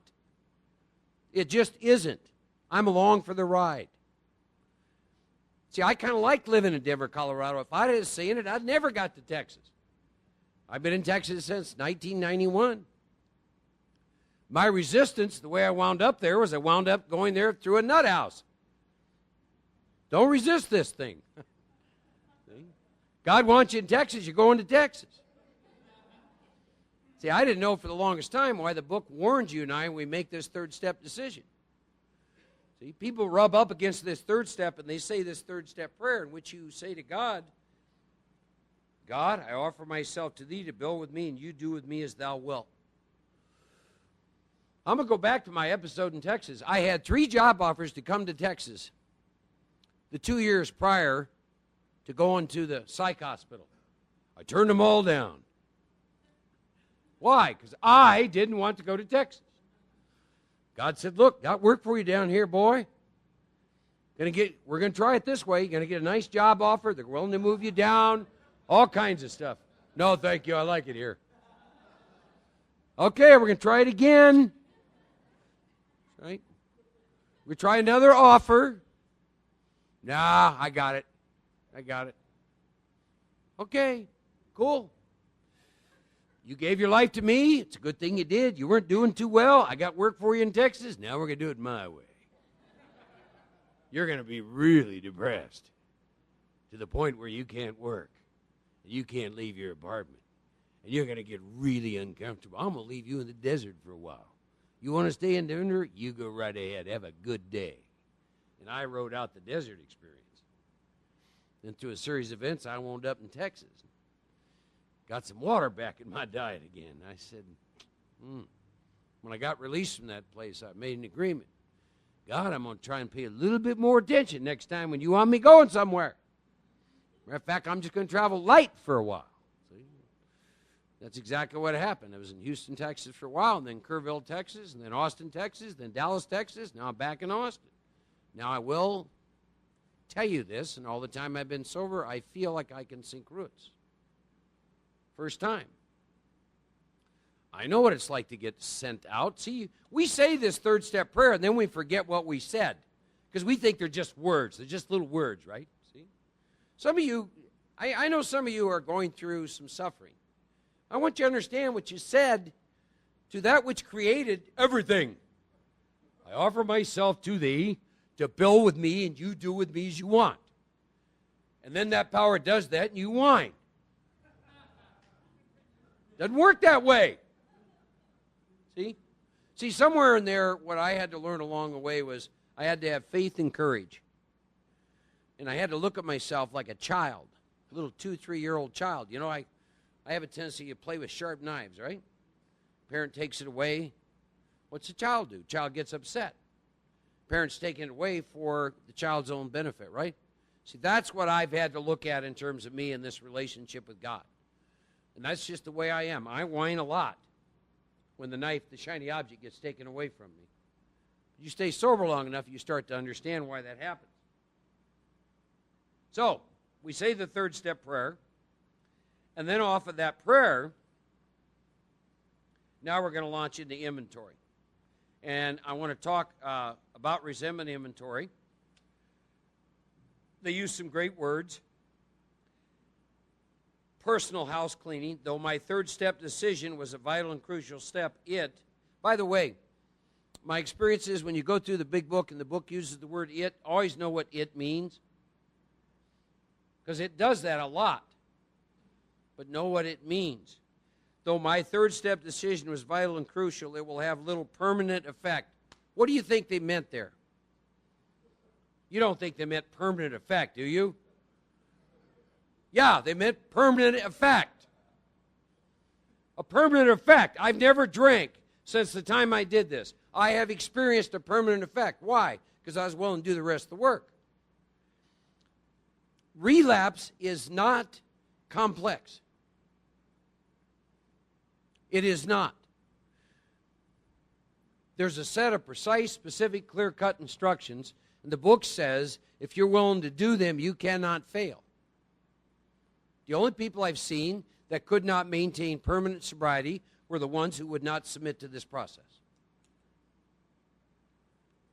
[SPEAKER 1] It just isn't. I'm along for the ride. See, I kind of like living in Denver, Colorado. If I'd have seen it, I'd never got to Texas. I've been in Texas since 1991. My resistance, the way I wound up there, was I wound up going there through a nut house. Don't resist this thing. See? God wants you in Texas, you're going to Texas. See, I didn't know for the longest time why the book warns you and I when we make this third step decision. See, people rub up against this third step and they say this third step prayer in which you say to God, God, I offer myself to thee to build with me and you do with me as thou wilt. I'm going to go back to my episode in Texas. I had 3 job offers to come to Texas the 2 years prior to going to the psych hospital. I turned them all down. Why? Because I didn't want to go to Texas. God said, look, got work for you down here, boy. We're going to try it this way. You're going to get a nice job offer. They're willing to move you down. All kinds of stuff. No, thank you. I like it here. Okay, we're going to try it again. Right? We try another offer. Nah, I got it. Okay, cool. You gave your life to me. It's a good thing you did. You weren't doing too well. I got work for you in Texas. Now we're going to do it my way. You're going to be really depressed to the point where you can't work. And you can't leave your apartment. And you're going to get really uncomfortable. I'm going to leave you in the desert for a while. You want to stay in Denver? You go right ahead. Have a good day. And I wrote out the desert experience. Then through a series of events, I wound up in Texas. Got some water back in my diet again. I said, when I got released from that place, I made an agreement. God, I'm going to try and pay a little bit more attention next time when you want me going somewhere. Matter of fact, I'm just going to travel light for a while. See? That's exactly what happened. I was in Houston, Texas for a while, and then Kerrville, Texas, and then Austin, Texas, then Dallas, Texas. Now I'm back in Austin. Now I will tell you this, and all the time I've been sober, I feel like I can sink roots. First time. I know what it's like to get sent out. See, we say this third step prayer, and then we forget what we said because we think they're just words. They're just little words, right? See? Some of you, I know some of you are going through some suffering. I want you to understand what you said to that which created everything. I offer myself to thee to build with me, and you do with me as you want. And then that power does that, and you whine. Doesn't work that way. See, somewhere in there, what I had to learn along the way was I had to have faith and courage. And I had to look at myself like a child, a little 2-3-year-old child. You know, I have a tendency to play with sharp knives, right? Parent takes it away. What's the child do? Child gets upset. Parents taking it away for the child's own benefit, right? See, that's what I've had to look at in terms of me and this relationship with God. And that's just the way I am. I whine a lot when the shiny object gets taken away from me. You stay sober long enough, you start to understand why that happens. So, we say the third step prayer, and then off of that prayer, now we're going to launch into inventory. And I want to talk about resentment inventory. They use some great words. Personal house cleaning, though my third step decision was a vital and crucial step, by the way, my experience is when you go through the big book and the book uses the word it, always know what it means. Because it does that a lot. But know what it means. Though my third step decision was vital and crucial, it will have little permanent effect. What do you think they meant there? You don't think they meant permanent effect, do you? Yeah, they meant permanent effect. A permanent effect. I've never drank since the time I did this. I have experienced a permanent effect. Why? Because I was willing to do the rest of the work. Relapse is not complex. It is not. There's a set of precise, specific, clear-cut instructions, and the book says if you're willing to do them, you cannot fail. The only people I've seen that could not maintain permanent sobriety were the ones who would not submit to this process.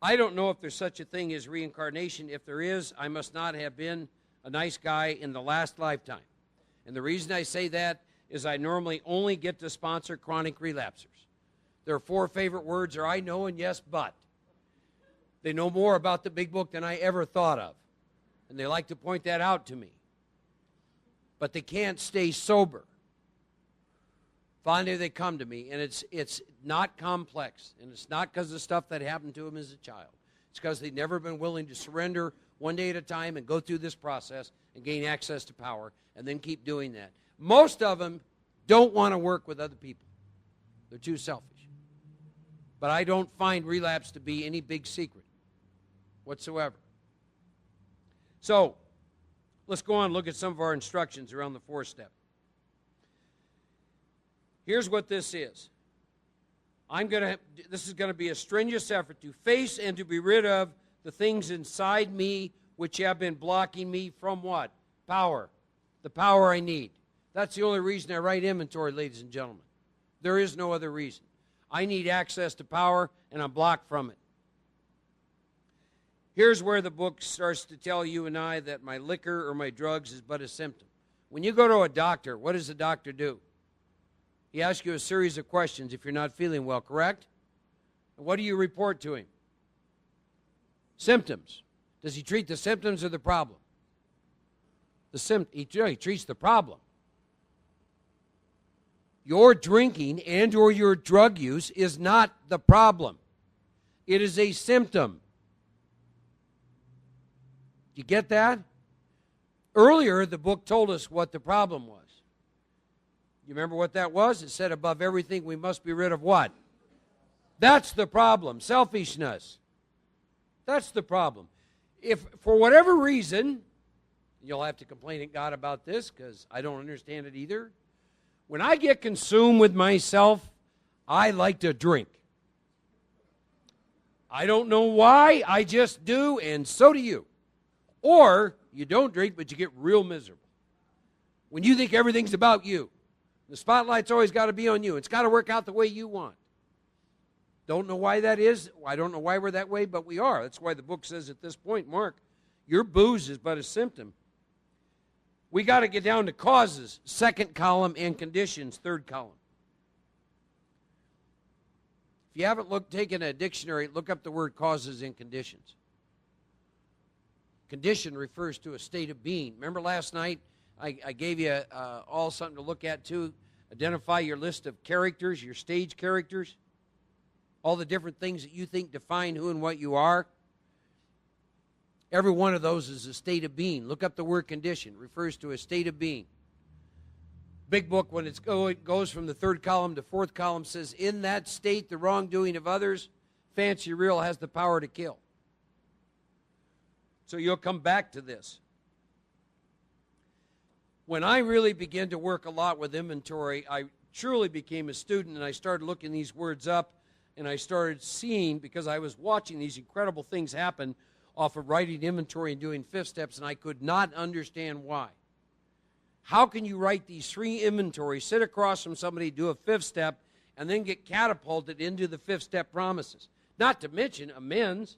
[SPEAKER 1] I don't know if there's such a thing as reincarnation. If there is, I must not have been a nice guy in the last lifetime. And the reason I say that is I normally only get to sponsor chronic relapsers. Their 4 favorite words are I know and yes, but. They know more about the big book than I ever thought of. And they like to point that out to me. but they can't stay sober. Finally, they come to me, and it's not complex, and it's not because of stuff that happened to them as a child. It's because they've never been willing to surrender one day at a time and go through this process and gain access to power and then keep doing that. Most of them don't want to work with other people. They're too selfish. But I don't find relapse to be any big secret whatsoever. So, let's go on and look at some of our instructions around the 4-step. Here's what this is. This is going to be a strenuous effort to face and to be rid of the things inside me which have been blocking me from what? Power. The power I need. That's the only reason I write inventory, ladies and gentlemen. There is no other reason. I need access to power, and I'm blocked from it. Here's where the book starts to tell you and I that my liquor or my drugs is but a symptom. When you go to a doctor, what does the doctor do? He asks you a series of questions if you're not feeling well, correct? And what do you report to him? Symptoms. Does he treat the symptoms or the problem? He treats the problem. Your drinking and or your drug use is not the problem. It is a symptom. You get that? Earlier, the book told us what the problem was. You remember what that was? It said above everything we must be rid of what? That's the problem, selfishness. That's the problem. If for whatever reason, you'll have to complain at God about this because I don't understand it either. When I get consumed with myself, I like to drink. I don't know why, I just do, and so do you. Or you don't drink, but you get real miserable. When you think everything's about you. The spotlight's always got to be on you. It's got to work out the way you want. Don't know why that is. I don't know why we're that way, but we are. That's why the book says at this point, Mark, your booze is but a symptom. We got to get down to causes, 2nd column, and conditions, 3rd column. If you haven't taken a dictionary, look up the word causes and conditions. Condition refers to a state of being. Remember last night, I gave you all something to look at, too. Identify your list of characters, your stage characters, all the different things that you think define who and what you are. Every one of those is a state of being. Look up the word condition. It refers to a state of being. Big book, when it goes from the 3rd column to 4th column, says, in that state, the wrongdoing of others, fancy real has the power to kill. So you'll come back to this. When I really began to work a lot with inventory, I truly became a student, and I started looking these words up, and I started seeing, because I was watching these incredible things happen off of writing inventory and doing 5th steps, and I could not understand why. How can you write these 3 inventories, sit across from somebody, do a 5th step, and then get catapulted into the 5th step promises? Not to mention amends.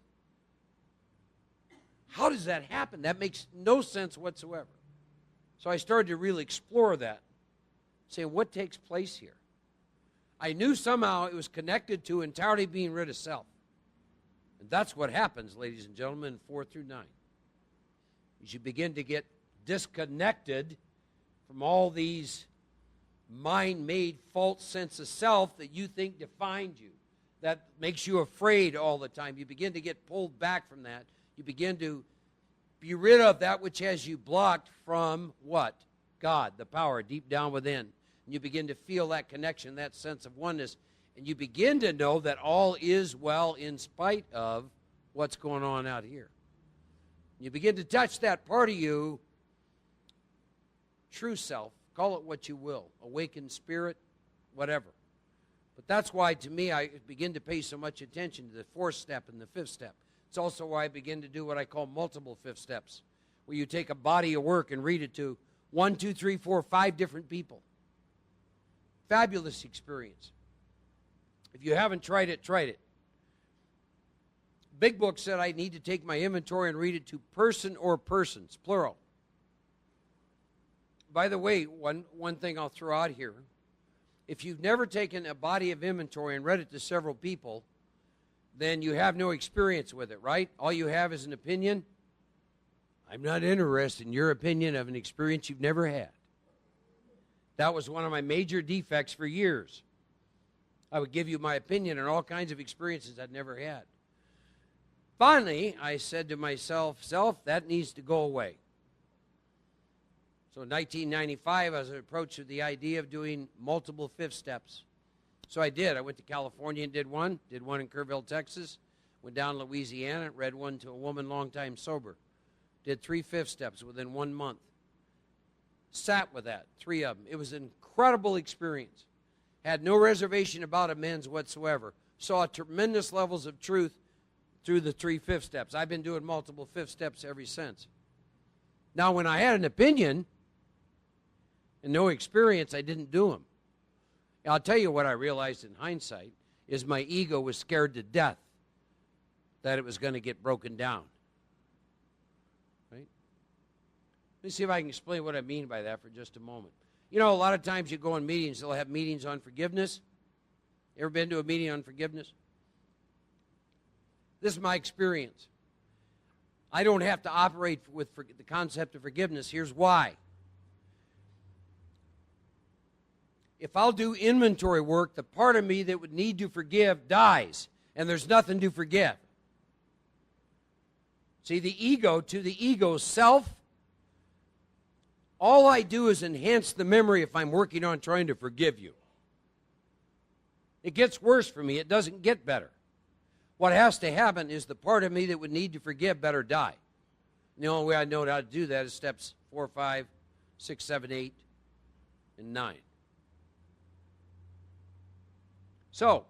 [SPEAKER 1] How does that happen? That makes no sense whatsoever. So I started to really explore that. Say, what takes place here? I knew somehow it was connected to entirely being rid of self. And that's what happens, ladies and gentlemen, in 4 through 9. As you begin to get disconnected from all these mind-made false sense of self that you think defined you, that makes you afraid all the time. You begin to get pulled back from that. You begin to be rid of that which has you blocked from what? God, the power deep down within. And you begin to feel that connection, that sense of oneness. And you begin to know that all is well in spite of what's going on out here. You begin to touch that part of you, true self, call it what you will, awakened spirit, whatever. But that's why, to me, I begin to pay so much attention to the 4th step and the 5th step. It's also why I begin to do what I call multiple 5th steps, where you take a body of work and read it to 1, 2, 3, 4, 5 different people. Fabulous experience. If you haven't tried it, try it. Big Book said I need to take my inventory and read it to person or persons, plural. By the way, one thing I'll throw out here. If you've never taken a body of inventory and read it to several people, then you have no experience with it, right? All you have is an opinion. I'm not interested in your opinion of an experience you've never had. That was one of my major defects for years. I would give you my opinion on all kinds of experiences I'd never had. Finally, I said to myself, self, that needs to go away. So in 1995, I was approached with the idea of doing multiple fifth steps. So I did. I went to California and did one in Kerrville, Texas, went down to Louisiana, read one to a woman long time sober, did 3 fifth steps within 1 month. Sat with that, 3 of them. It was an incredible experience. Had no reservation about amends whatsoever. Saw tremendous levels of truth through the 3 fifth steps. I've been doing multiple fifth steps ever since. Now, when I had an opinion and no experience, I didn't do them. I'll tell you what I realized in hindsight is my ego was scared to death that it was going to get broken down. Right? Let me see if I can explain what I mean by that for just a moment. You know, a lot of times you go in meetings, they'll have meetings on forgiveness. Ever been to a meeting on forgiveness? This is my experience. I don't have to operate with the concept of forgiveness. Here's why. If I'll do inventory work, the part of me that would need to forgive dies, and there's nothing to forgive. See, the ego, to the ego self, all I do is enhance the memory if I'm working on trying to forgive you. It gets worse for me. It doesn't get better. What has to happen is the part of me that would need to forgive better die. And the only way I know how to do that is steps 4, 5, 6, 7, 8, and 9. So,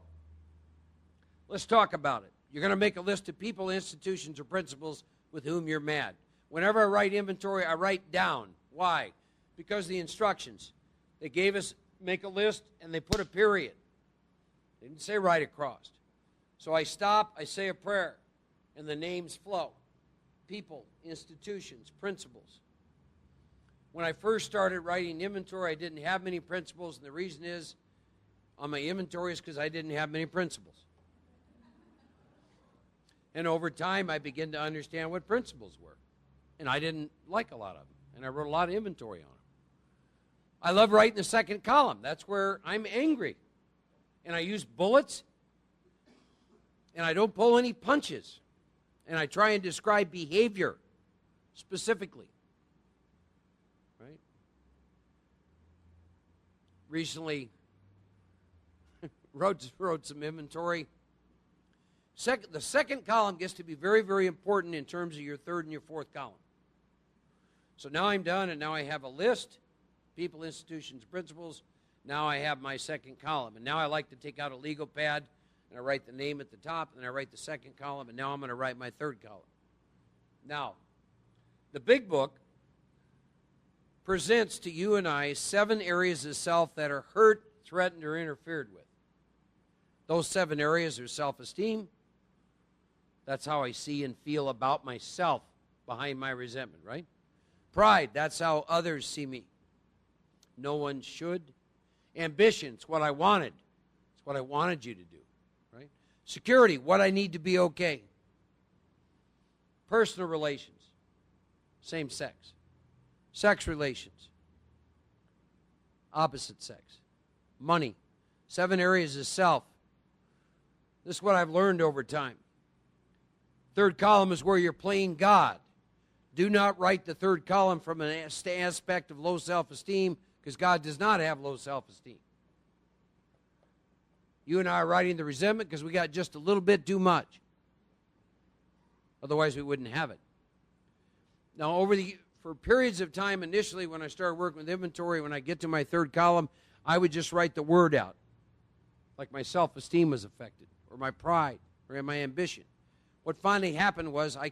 [SPEAKER 1] let's talk about it. You're going to make a list of people, institutions, or principles with whom you're mad. Whenever I write inventory, I write down. Why? Because the instructions. They gave us, make a list, and they put a period. They didn't say right across. So I stop, I say a prayer, and the names flow. People, institutions, principles. When I first started writing inventory, I didn't have many principles, and the reason is, on my inventory is because I didn't have many principles. And over time, I began to understand what principles were. And I didn't like a lot of them. And I wrote a lot of inventory on them. I love writing the second column. That's where I'm angry. And I use bullets. And I don't pull any punches. And I try and describe behavior specifically. Right? Recently, wrote some inventory. The second column gets to be very, very important in terms of your third and your fourth column. So now I'm done, and now I have a list, people, institutions, principles. Now I have my second column. And now I like to take out a legal pad, and I write the name at the top, and then I write the second column, and now I'm going to write my third column. Now, the big book presents to you and I 7 areas of self that are hurt, threatened, or interfered with. Those 7 areas are self-esteem. That's how I see and feel about myself behind my resentment, right? Pride, that's how others see me. No one should. Ambition, it's what I wanted. It's what I wanted you to do, right? Security, what I need to be okay. Personal relations, same sex. Sex relations, opposite sex. Money, 7 areas of self. This is what I've learned over time. Third column is where you're playing God. Do not write the third column from an aspect of low self-esteem, because God does not have low self-esteem. You and I are writing the resentment because we got just a little bit too much. Otherwise, we wouldn't have it. Now, for periods of time, initially when I started working with inventory, when I get to my third column, I would just write the word out. Like my self-esteem was affected, or my pride, or my ambition. What finally happened was I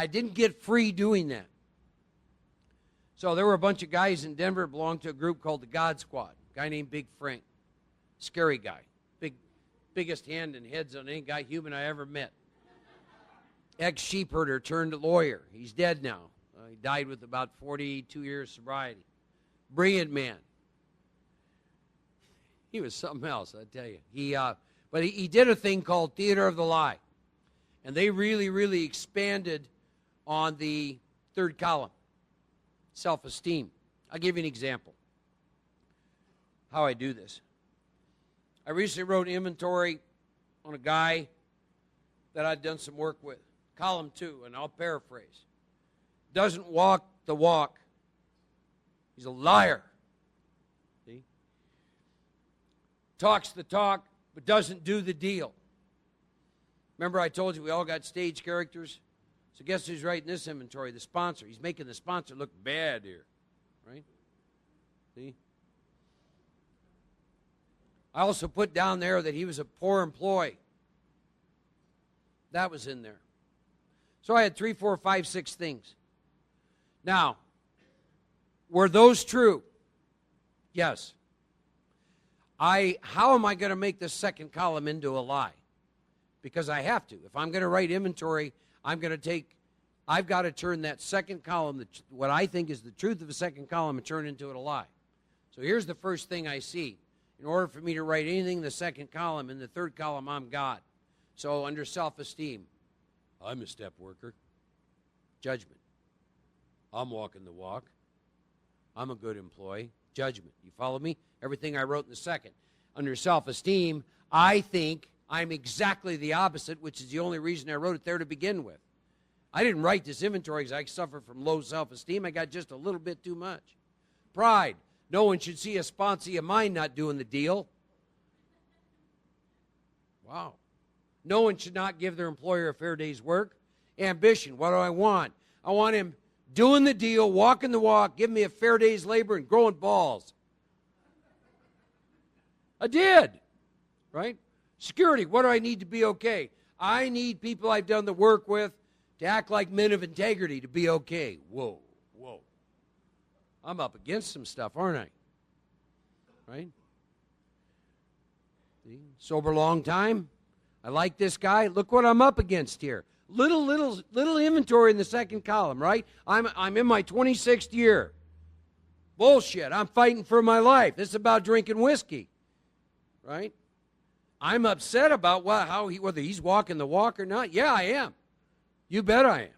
[SPEAKER 1] didn't get free doing that. So there were a bunch of guys in Denver that belonged to a group called the God Squad. A guy named Big Frank. Scary guy. Biggest hand and heads on any guy human I ever met. Ex-sheep herder turned lawyer. He's dead now. He died with about 42 years sobriety. Brilliant man. He was something else, I tell you. But he did a thing called Theater of the Lie. And they really, really expanded on the third column, self-esteem. I'll give you an example how I do this. I recently wrote inventory on a guy that I'd done some work with. Column 2, and I'll paraphrase. Doesn't walk the walk. He's a liar. See? Talks the talk, but doesn't do the deal. Remember I told you we all got stage characters? So guess who's writing this inventory? The sponsor. He's making the sponsor look bad here. Right? See? I also put down there that he was a poor employee. That was in there. So I had 3, 4, 5, 6 things. Now, were those true? Yes. How am I going to make the second column into a lie? Because I have to. If I'm going to write inventory, I've got to turn that second column, what I think is the truth of the second column, and turn into it a lie. So here's the first thing I see. In order for me to write anything in the second column, in the third column, I'm God. So under self-esteem, I'm a step worker. Judgment. I'm walking the walk. I'm a good employee. Judgment. You follow me? Everything I wrote in the second. Under self-esteem, I think I'm exactly the opposite, which is the only reason I wrote it there to begin with. I didn't write this inventory because I suffer from low self-esteem. I got just a little bit too much. Pride. No one should see a sponsee of mine not doing the deal. Wow. No one should not give their employer a fair day's work. Ambition. What do I want? I want him doing the deal, walking the walk, giving me a fair day's labor, and growing balls. I did. Right? Security. What do I need to be okay? I need people I've done the work with to act like men of integrity to be okay. Whoa. I'm up against some stuff, aren't I? Right? See? Sober long time. I like this guy. Look what I'm up against here. Little inventory in the second column, right? I'm in my 26th year. Bullshit. I'm fighting for my life. This is about drinking whiskey. Right? I'm upset about whether he's walking the walk or not. Yeah, I am. You bet I am.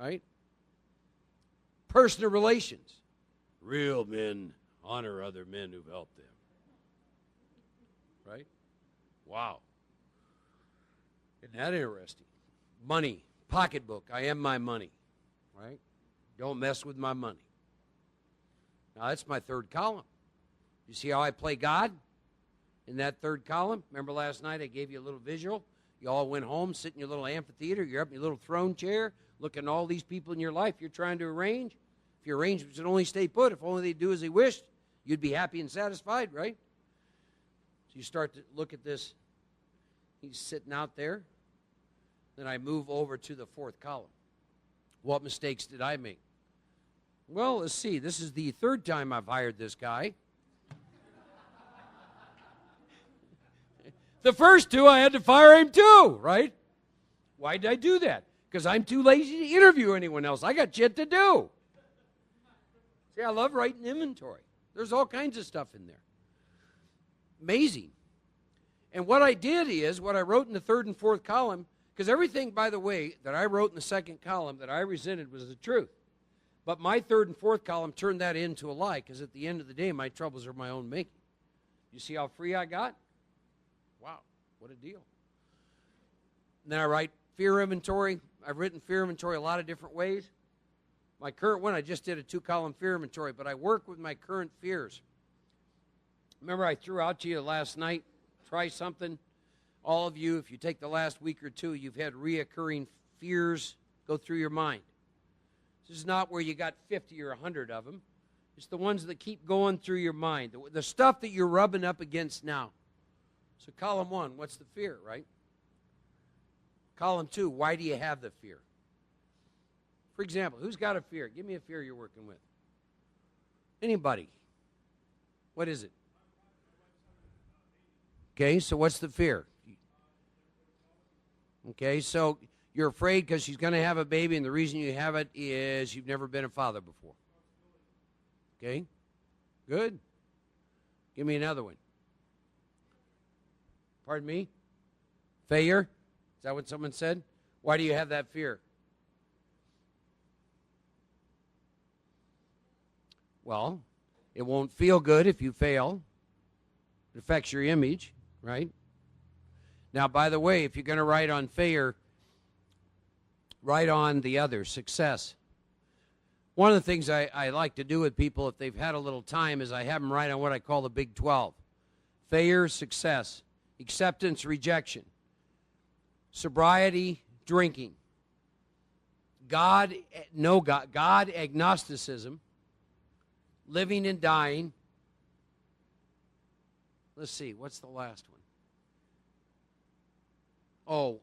[SPEAKER 1] Right? Personal relations. Real men honor other men who've helped them. Right? Wow. Isn't that interesting? Money. Pocketbook. I am my money. Right? Don't mess with my money. Now, that's my third column. You see how I play God in that third column? Remember last night I gave you a little visual? You all went home, sit in your little amphitheater. You're up in your little throne chair, looking at all these people in your life you're trying to arrange. If your arrangements would only stay put, if only they'd do as they wished, you'd be happy and satisfied, right? So you start to look at this. He's sitting out there. Then I move over to the fourth column. What mistakes did I make? Well, let's see. This is the third time I've hired this guy. The first two, I had to fire him too, right? Why did I do that? Because I'm too lazy to interview anyone else. I got shit to do. See, I love writing inventory. There's all kinds of stuff in there. Amazing. And what I did is, what I wrote in the third and fourth column, because everything, by the way, that I wrote in the second column that I resented was the truth. But my third and fourth column turned that into a lie, because at the end of the day, my troubles are my own making. You see how free I got? Wow, what a deal. And then I write fear inventory. I've written fear inventory a lot of different ways. My current one, I just did a 2-column fear inventory, but I work with my current fears. Remember I threw out to you last night, try something. All of you, if you take the last week or two, you've had reoccurring fears go through your mind. This is not where you got 50 or 100 of them. It's the ones that keep going through your mind, the stuff that you're rubbing up against now. So column 1, what's the fear, right? Column 2, why do you have the fear? For example, who's got a fear? Give me a fear you're working with. Anybody. What is it? Okay, so what's the fear? Okay, so you're afraid because she's going to have a baby, and the reason you have it is you've never been a father before. Okay, good. Give me another one. Pardon me? Failure? Is that what someone said? Why do you have that fear? Well, it won't feel good if you fail. It affects your image, right? Now, by the way, if you're going to write on failure, write on the other, success. One of the things I like to do with people, if they've had a little time, is I have them write on what I call the Big 12. Failure, success, acceptance, rejection, sobriety, drinking, God, no God, God, agnosticism, living and dying. Let's see, what's the last one? Oh,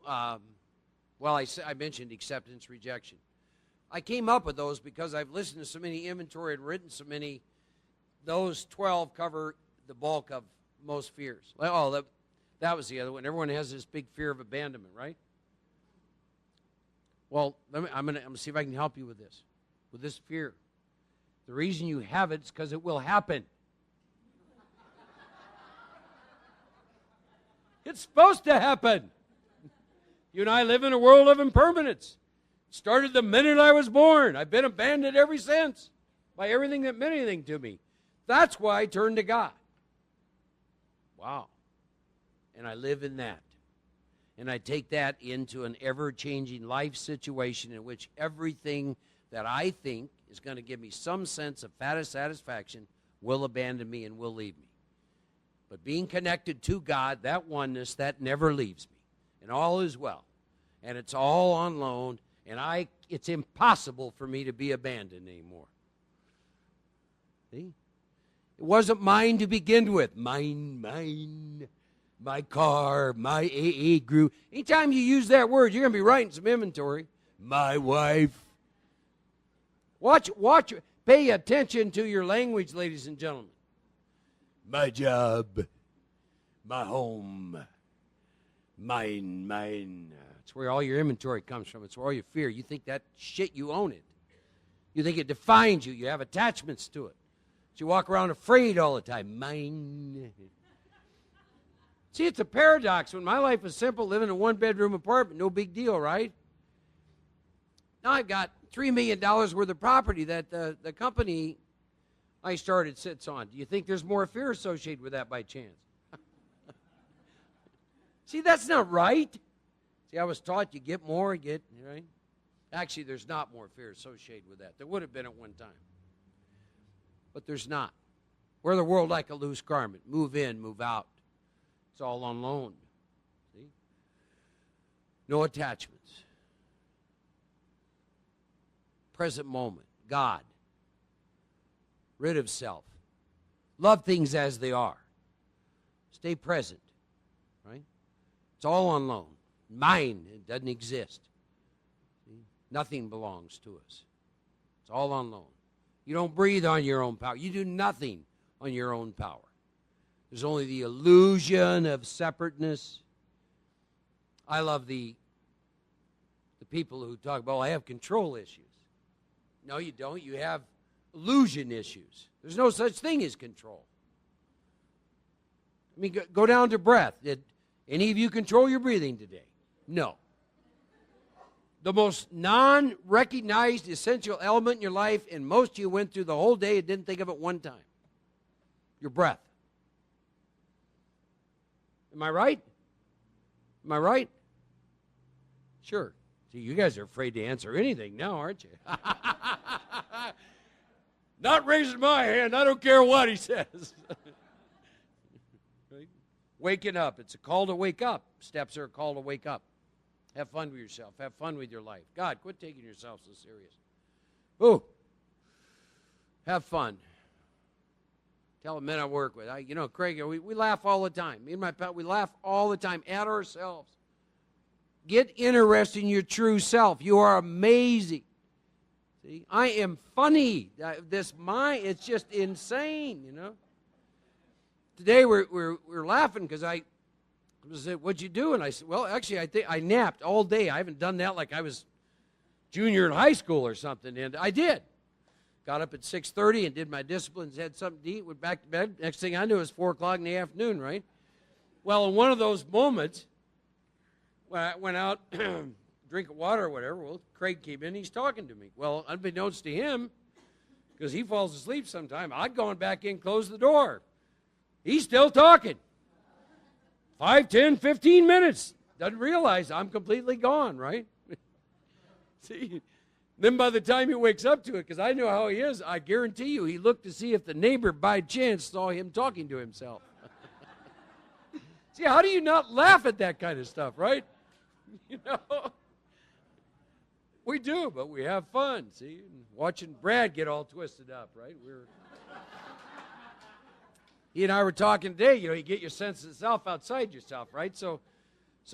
[SPEAKER 1] well, I mentioned acceptance, rejection. I came up with those because I've listened to so many inventory and written so many. Those 12 cover the bulk of most fears. Oh, that was the other one. Everyone has this big fear of abandonment, right? Well, I'm gonna see if I can help you with this fear. The reason you have it is because it will happen. It's supposed to happen. You and I live in a world of impermanence. It started the minute I was born. I've been abandoned ever since by everything that meant anything to me. That's why I turned to God. Wow. And I live in that. And I take that into an ever-changing life situation in which everything that I think is going to give me some sense of satisfaction will abandon me and will leave me. But being connected to God, that oneness, that never leaves me. And all is well. And it's all on loan. And it's impossible for me to be abandoned anymore. See? It wasn't mine to begin with. Mine. My car, my AA group. Anytime you use that word, you're going to be writing some inventory. My wife. Watch, pay attention to your language, ladies and gentlemen. My job, my home, mine. It's where all your inventory comes from. It's where all your fear. You think that shit, you own it. You think it defines you. You have attachments to it. So you walk around afraid all the time. Mine. See, it's a paradox. When my life was simple, living in a one-bedroom apartment, no big deal, right? Now I've got $3 million worth of property that the company I started sits on. Do you think there's more fear associated with that by chance? See, that's not right. See, I was taught you get more, right? Actually, there's not more fear associated with that. There would have been at one time. But there's not. We're the world like a loose garment. Move in, move out. It's all on loan. See? No attachments. Present moment. God. Rid of self. Love things as they are. Stay present. Right? It's all on loan. Mine, it doesn't exist. See? Nothing belongs to us. It's all on loan. You don't breathe on your own power. You do nothing on your own power. There's only the illusion of separateness. I love the people who talk about, I have control issues. No, you don't. You have illusion issues. There's no such thing as control. I mean, go down to breath. Did any of you control your breathing today? No. The most non-recognized essential element in your life, and most of you went through the whole day and didn't think of it one time. Your breath. Am I right? Am I right? Sure. See, you guys are afraid to answer anything now, aren't you? Not raising my hand. I don't care what he says. Right? Waking up. It's a call to wake up. Steps are a call to wake up. Have fun with yourself. Have fun with your life. God, quit taking yourself so serious. Ooh. Have fun. Tell the men I work with. Craig, we laugh all the time. Me and my pal, we laugh all the time at ourselves. Get interested in your true self. You are amazing. See, I am funny. This mind, it's just insane, Today we're laughing because I said, "What'd you do?" And I said, "Well, actually, I think I napped all day. I haven't done that like I was junior in high school or something." And I did. Got up at 6:30 and did my disciplines, had something to eat, went back to bed. Next thing I knew, it was 4 o'clock in the afternoon, right? Well, in one of those moments, when I went out, drink of water or whatever, well, Craig came in, he's talking to me. Well, unbeknownst to him, because he falls asleep sometime. I'd go back in, close the door. He's still talking. 5, 10, 15 minutes. Doesn't realize I'm completely gone, right? See? Then by the time he wakes up to it, because I know how he is, I guarantee you he looked to see if the neighbor by chance saw him talking to himself. See, how do you not laugh at that kind of stuff, right? You know? We do, but we have fun, see? Watching Brad get all twisted up, right? He and I were talking today, you get your sense of self outside yourself, right? So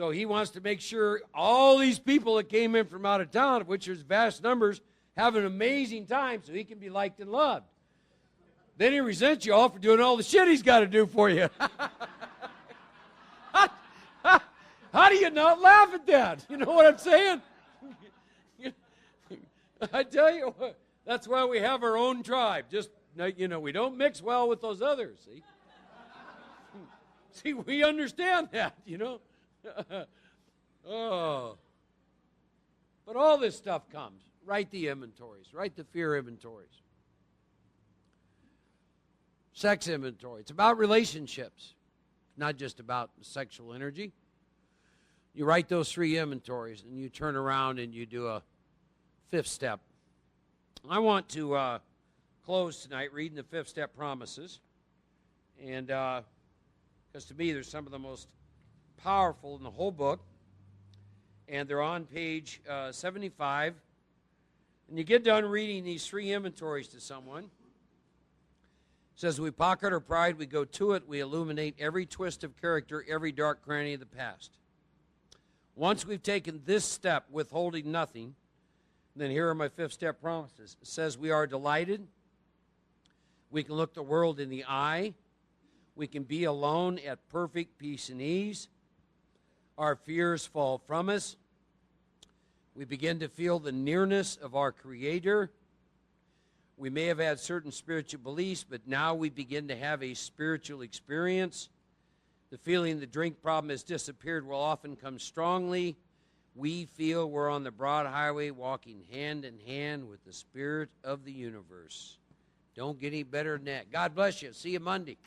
[SPEAKER 1] he wants to make sure all these people that came in from out of town, of which there's vast numbers, have an amazing time so he can be liked and loved. Then he resents you all for doing all the shit he's got to do for you. How do you not laugh at that? You know what I'm saying? I tell you what, that's why we have our own tribe. Just, we don't mix well with those others, see? See, we understand that, Oh. But all this stuff comes. Write the inventories. Write the fear inventories. Sex inventory. It's about relationships, not just about sexual energy. You write those 3 inventories, and you turn around and you do a 5th step. I want to close tonight reading the 5th step promises. And because to me, they're some of the most powerful in the whole book. And they're on page 75. And you get done reading these 3 inventories to someone. It says, we pocket our pride, we go to it, we illuminate every twist of character, every dark cranny of the past. Once we've taken this step, withholding nothing, then here are my 5th step promises. It says we are delighted. We can look the world in the eye. We can be alone at perfect peace and ease. Our fears fall from us. We begin to feel the nearness of our Creator. We may have had certain spiritual beliefs, but now we begin to have a spiritual experience. The feeling the drink problem has disappeared will often come strongly. We feel we're on the broad highway walking hand in hand with the Spirit of the universe. Don't get any better than that. God bless you. See you Monday.